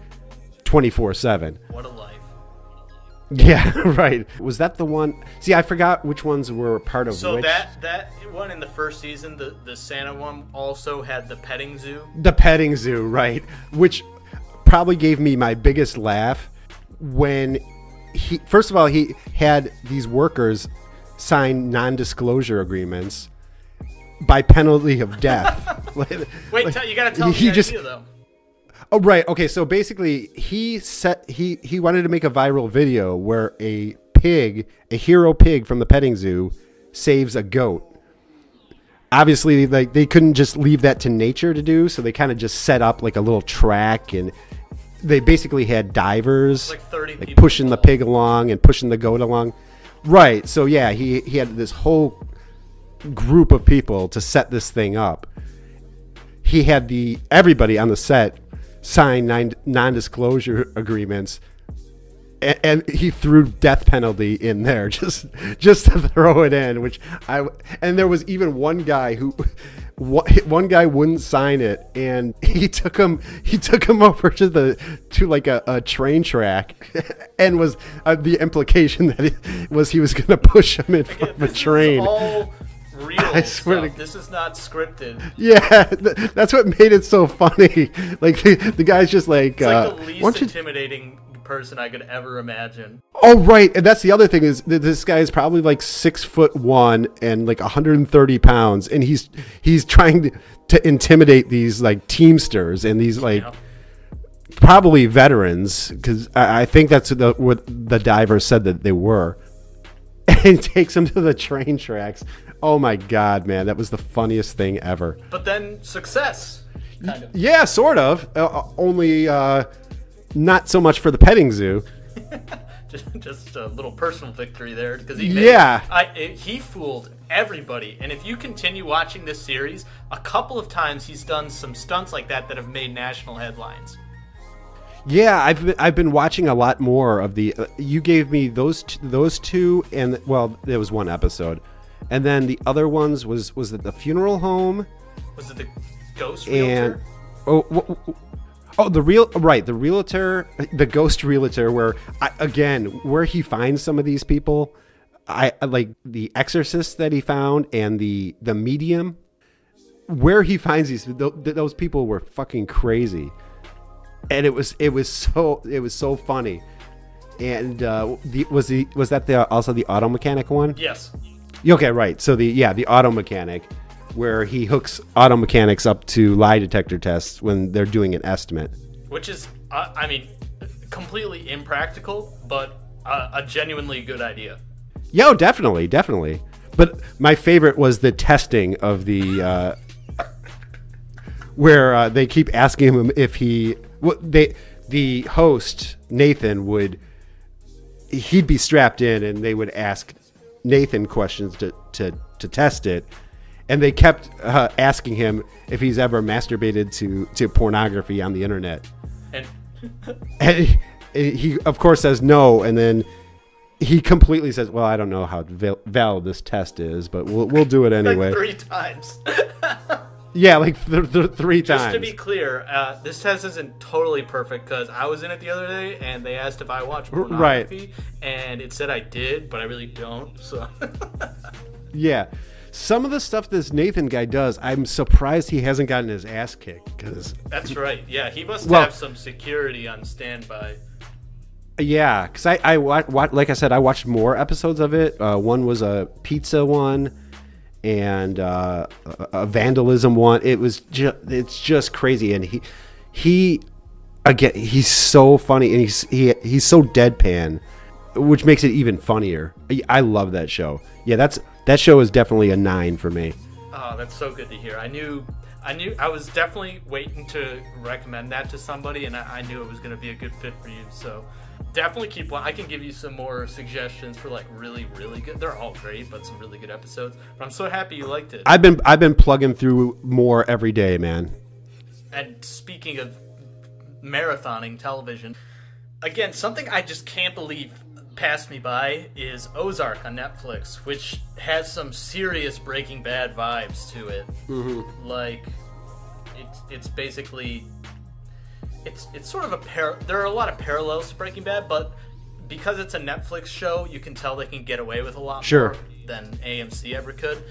24/7. What a life. Yeah, right. Was that the one? See, I forgot which ones were part of so which. that one in the first season, the Santa one, also had the petting zoo. The petting zoo, right. Which probably gave me my biggest laugh when first of all, he had these workers sign non-disclosure agreements by penalty of death. Wait, you gotta tell me the idea, though. Oh, right. Okay, so basically, he wanted to make a viral video where a hero pig from the petting zoo, saves a goat. Obviously, like they couldn't just leave that to nature to do, so they kind of just set up like a little track, and they basically had divers like 30 like people pushing the pig along and pushing the goat along. Right. So yeah, he had this whole group of people to set this thing up. He had everybody on the set sign non-disclosure agreements, and he threw death penalty in there just to throw it in. And there was even one guy one guy wouldn't sign it, and he took him over to like a train track, and was the implication that he was going to push him in front of a train. Real I swear stuff. This is not scripted. Yeah, that's what made it so funny. Like the guy's just like, it's like the least intimidating person I could ever imagine. Oh right, and that's the other thing is that this guy is probably like 6'1" and like 130 pounds, and he's trying to intimidate these like Teamsters and these like probably veterans, because I think that's what the diver said that they were, and takes them to the train tracks. Oh my God, man, that was the funniest thing ever. But then success, kind of. Yeah, sort of. Only not so much for the petting zoo. just a little personal victory there, because he fooled everybody. And if you continue watching this series, a couple of times he's done some stunts like that have made national headlines. Yeah, I've been watching a lot more of the. You gave me those two, and well, there was one episode. And then the other ones was it the funeral home? Was it the ghost realtor? And the realtor, the ghost realtor, where he finds some of these people. I like the exorcist that he found, and the medium. Where he finds those people were fucking crazy, and it was so funny. And was that also the auto mechanic one? Yes. Okay, right. So the auto mechanic, where he hooks auto mechanics up to lie detector tests when they're doing an estimate. Which is, completely impractical, but a genuinely good idea. Yeah, definitely. But my favorite was the testing of the where they keep asking him if the host Nathan he'd be strapped in and they would ask Nathan questions to test it, and they kept asking him if he's ever masturbated to pornography on the internet, and he of course says no, and then he completely says, well, I don't know how valid this test is, but we'll do it anyway. Like 3 times. Yeah, like 3 times. Just to be clear, this test isn't totally perfect because I was in it the other day and they asked if I watch pornography, and it said I did, but I really don't. So yeah, some of the stuff this Nathan guy does, I'm surprised he hasn't gotten his ass kicked. That's right. Yeah, he must have some security on standby. Yeah, because I like I said, I watched more episodes of it. One was a pizza one, and a vandalism one. It's just crazy, and he again, he's so funny, and he's so deadpan, which makes it even funnier. I love that show. Yeah, that show is definitely a 9 for me. Oh, that's so good to hear. I was definitely waiting to recommend that to somebody, and I knew it was going to be a good fit for you. So definitely keep one. I can give you some more suggestions for like really, really good. They're all great, but some really good episodes. But I'm so happy you liked it. I've been plugging through more every day, man. And speaking of marathoning television, again, something I just can't believe passed me by is Ozark on Netflix, which has some serious Breaking Bad vibes to it. Mm-hmm. Like, it's basically, it's sort of there are a lot of parallels to Breaking Bad, but because it's a Netflix show, you can tell they can get away with a lot more than AMC ever could.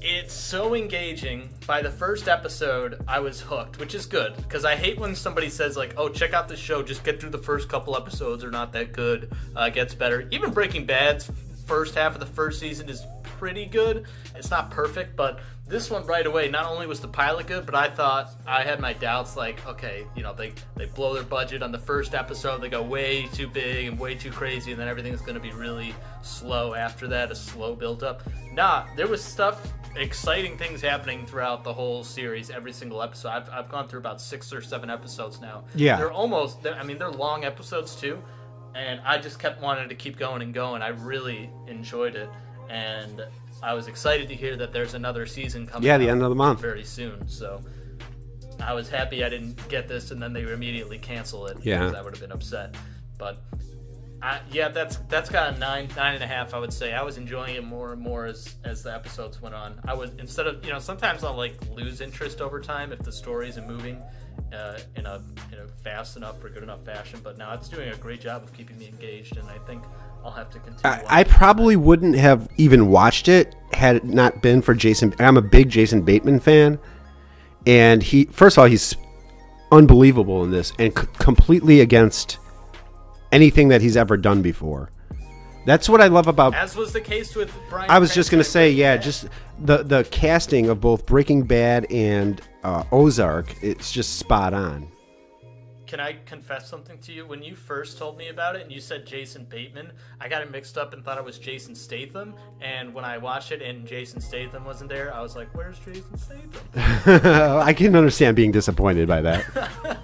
It's so engaging. By the first episode, I was hooked, which is good, because I hate when somebody says, like, oh, check out the show, just get through the first couple episodes, are not that good, it gets better. Even Breaking Bad's first half of the first season is pretty good. It's not perfect, but this one right away, not only was the pilot good, but I thought, I had my doubts, like, okay, you know, they blow their budget on the first episode, they go way too big and way too crazy, and then everything's going to be really slow after that, a slow build-up. Nah, there was exciting things happening throughout the whole series, every single episode. I've gone through about 6 or 7 episodes now. Yeah. They're long episodes too, and I just kept wanting to keep going and going. I really enjoyed it, and I was excited to hear that there's another season coming out. Yeah, the end of the month. Very soon, so I was happy I didn't get this and then they would immediately cancel it. Yeah. Because I would have been upset. But that's got a 9.5, I would say. I was enjoying it more and more as the episodes went on. I would, instead of, sometimes I'll like lose interest over time if the story isn't moving in a fast enough or good enough fashion. But now it's doing a great job of keeping me engaged, and I think I'll have to continue. I probably wouldn't have even watched it had it not been for Jason. I'm a big Jason Bateman fan, and first of all, he's unbelievable in this and completely against anything that he's ever done before. That's what I love about. As was the case with Brian. I was just going to say, yeah, just the casting of both Breaking Bad and Ozark. It's just spot on. Can I confess something to you? When you first told me about it and you said Jason Bateman, I got it mixed up and thought it was Jason Statham. And when I watched it and Jason Statham wasn't there, I was like, where's Jason Statham? I can understand being disappointed by that.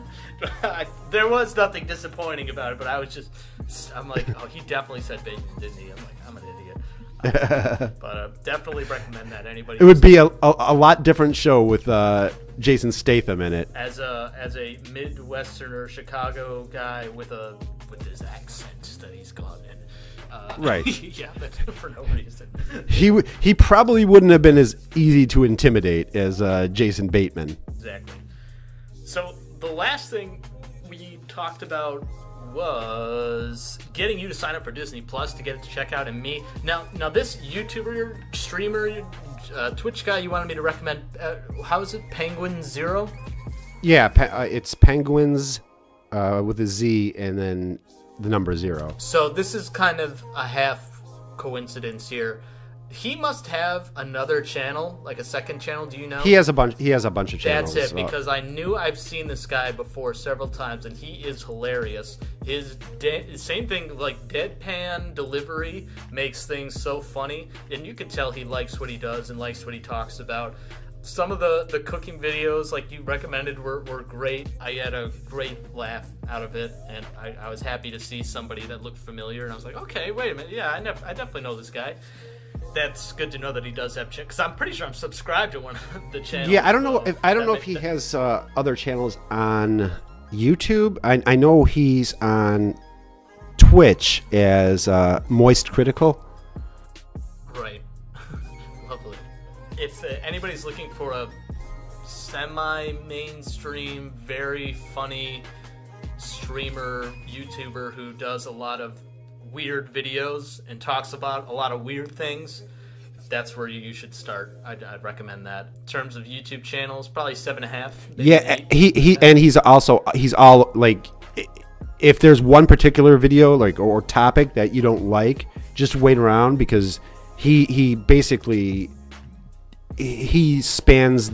There was nothing disappointing about it, but I'm like, oh, he definitely said Bateman, didn't he? I'm like, I'm an idiot. But definitely recommend that. Anybody? It would be a lot different show with Jason Statham in it. As a Midwesterner Chicago guy with his accent that he's got in. Right. Yeah, but for no reason. He probably wouldn't have been as easy to intimidate as Jason Bateman. Exactly. So the last thing we talked about was getting you to sign up for Disney Plus to get it to check out, and me. Now this YouTuber, streamer, Twitch guy you wanted me to recommend, how is it? Penguin Zero? Yeah, it's Penguins with a Z and then the number 0. So this is kind of a half coincidence here. He must have another channel, like a second channel. Do you know? He has a bunch of channels. That's it, because I've seen this guy before several times, and he is hilarious. His same thing, like deadpan delivery makes things so funny, and you can tell he likes what he does and likes what he talks about. some of the cooking videos like you recommended were great. I had a great laugh out of it, and I was happy to see somebody that looked familiar, and I was like, okay, wait a minute, yeah, I definitely know this guy. That's good to know that he does have because I'm pretty sure I'm subscribed to one of the channels. Yeah, I don't know if he has other channels on YouTube. I know he's on Twitch as Moist Critical. Right. Lovely. If anybody's looking for a semi-mainstream, very funny streamer, YouTuber who does a lot of weird videos and talks about a lot of weird things, that's where you should start. I'd recommend that. In terms of YouTube channels, probably 7.5. Yeah, he's all like, if there's one particular video like or topic that you don't like, just wait around, because he basically he spans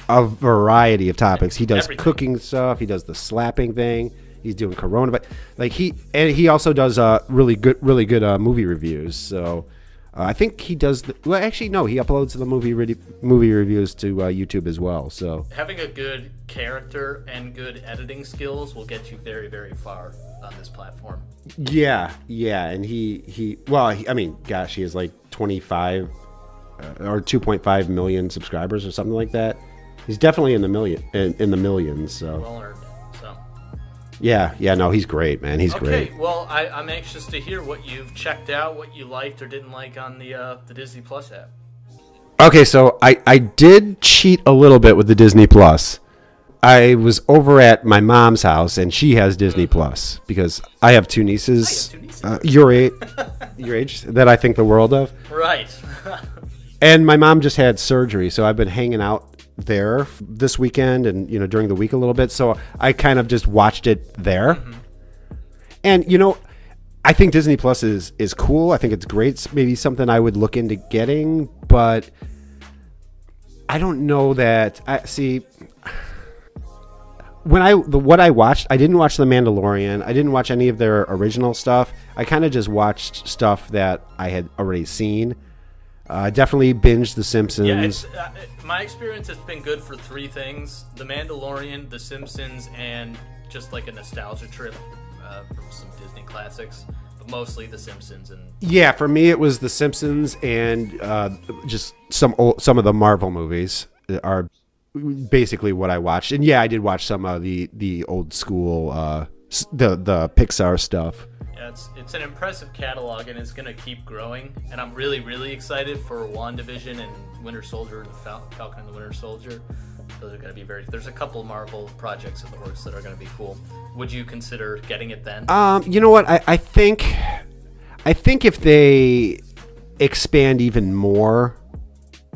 a variety of topics. He does everything. Cooking stuff. He does the slapping thing. He's doing Corona, but like he also does really good movie reviews. So I think he does. He uploads the movie reviews to YouTube as well. So having a good character and good editing skills will get you very, very far on this platform. Yeah, and he has like 25 or 2.5 million subscribers or something like that. He's definitely in the millions. So well earned. So yeah, no, he's great, man. He's great. Okay, well, I'm anxious to hear what you've checked out, what you liked or didn't like on the Disney Plus app. Okay, so I did cheat a little bit with the Disney Plus. I was over at my mom's house, and she has Disney Plus because I have two nieces, your age, that I think the world of. Right. And my mom just had surgery, so I've been hanging out there this weekend and during the week a little bit. So I kind of just watched it there. Mm-hmm. And I think Disney Plus is cool. I think it's great. It's maybe something I would look into getting, but I don't know that what I watched, I didn't watch The Mandalorian. I didn't watch any of their original stuff. I kind of just watched stuff that I had already seen. Definitely binged The Simpsons. Yeah, my experience has been good for three things: The Mandalorian, The Simpsons, and just like a nostalgia trip from some Disney classics. But mostly The Simpsons. And yeah, for me it was The Simpsons and just some of the Marvel movies are basically what I watched. And yeah, I did watch some of the old school the Pixar stuff. Yeah, it's an impressive catalog, and it's going to keep growing. And I'm really, really excited for WandaVision and Winter Soldier, Falcon and the Winter Soldier. Those are going to be there's a couple Marvel projects in the works that are going to be cool. Would you consider getting it then? You know what? I think if they expand even more,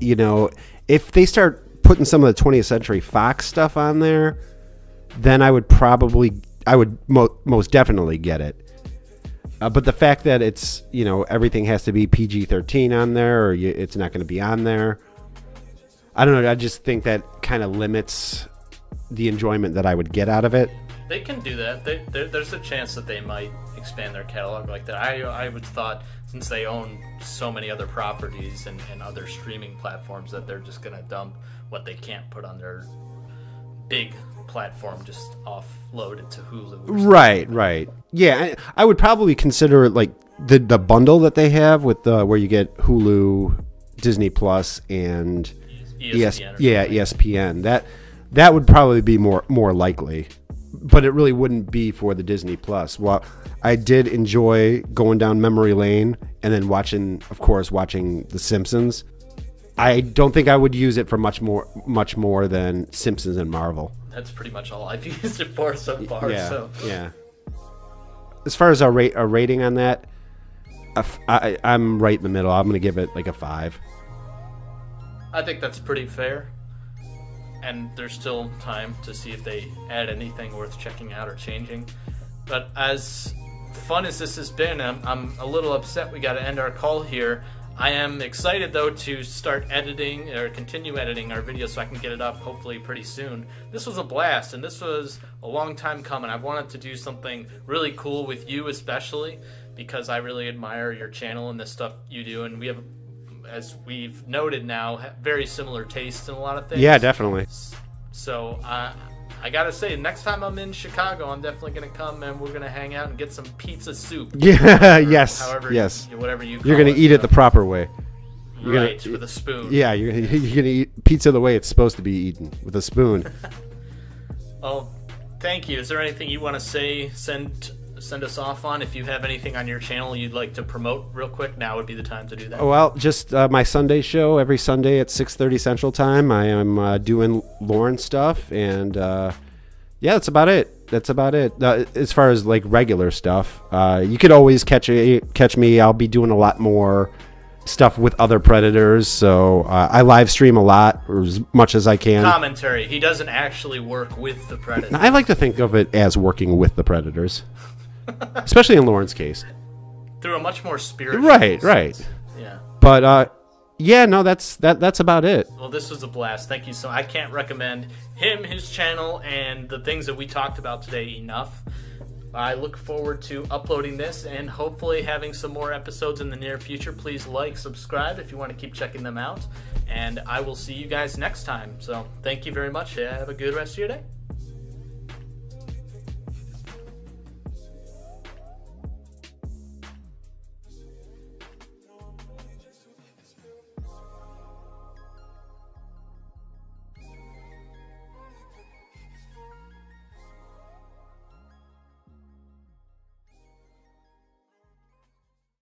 if they start putting some of the 20th Century Fox stuff on there, then I would most definitely get it. But the fact that it's, everything has to be PG-13 on there, or it's not going to be on there, I don't know. I just think that kind of limits the enjoyment that I would get out of it. They can do that. There's a chance that they might expand their catalog like that. I would thought, since they own so many other properties and other streaming platforms, that they're just going to dump what they can't put on their big platform, just offload it to Hulu. Right. Yeah, I would probably consider like the bundle that they have with where you get Hulu, Disney Plus, and ESPN. That would probably be more likely, but it really wouldn't be for the Disney Plus. Well, I did enjoy going down memory lane and then watching The Simpsons. I don't think I would use it for much more than Simpsons and Marvel. That's pretty much all I've used it for so far. Yeah. As far as a rating on that, I'm right in the middle. I'm going to give it like a 5. I think that's pretty fair. And there's still time to see if they add anything worth checking out or changing. But as fun as this has been, I'm a little upset we got to end our call here. I am excited, though, to start editing or continue editing our video so I can get it up hopefully pretty soon. This was a blast, and this was a long time coming. I've wanted to do something really cool with you, especially because I really admire your channel and the stuff you do, and we have as we've noted now, have very similar tastes in a lot of things. Yeah, definitely. So I gotta say, next time I'm in Chicago, I'm definitely gonna come and we're gonna hang out and get some pizza soup. Yeah, yes, yes. Whatever you call You're gonna eat it the proper way. Right, with a spoon. Yeah, you're gonna eat pizza the way it's supposed to be eaten, with a spoon. Well, thank you. Is there anything you want to say? Send us off on. If you have anything on your channel you'd like to promote real quick, now would be the time to do that. Well, just my Sunday show every Sunday at 6:30 Central Time. I am doing Lauren stuff, and yeah, that's about it. That's about it. As far as like regular stuff, you could always catch me. I'll be doing a lot more stuff with other Predators, so I live stream a lot, or as much as I can. Commentary. He doesn't actually work with the Predators. I like to think of it as working with the Predators. Especially in Lauren's case. Through a much more spiritual Right. Yeah. But yeah, no, that's about it. Well, this was a blast. Thank you so much. I can't recommend him, his channel, and the things that we talked about today enough. I look forward to uploading this and hopefully having some more episodes in the near future. Please like, subscribe if you want to keep checking them out. And I will see you guys next time. So thank you very much. Have a good rest of your day.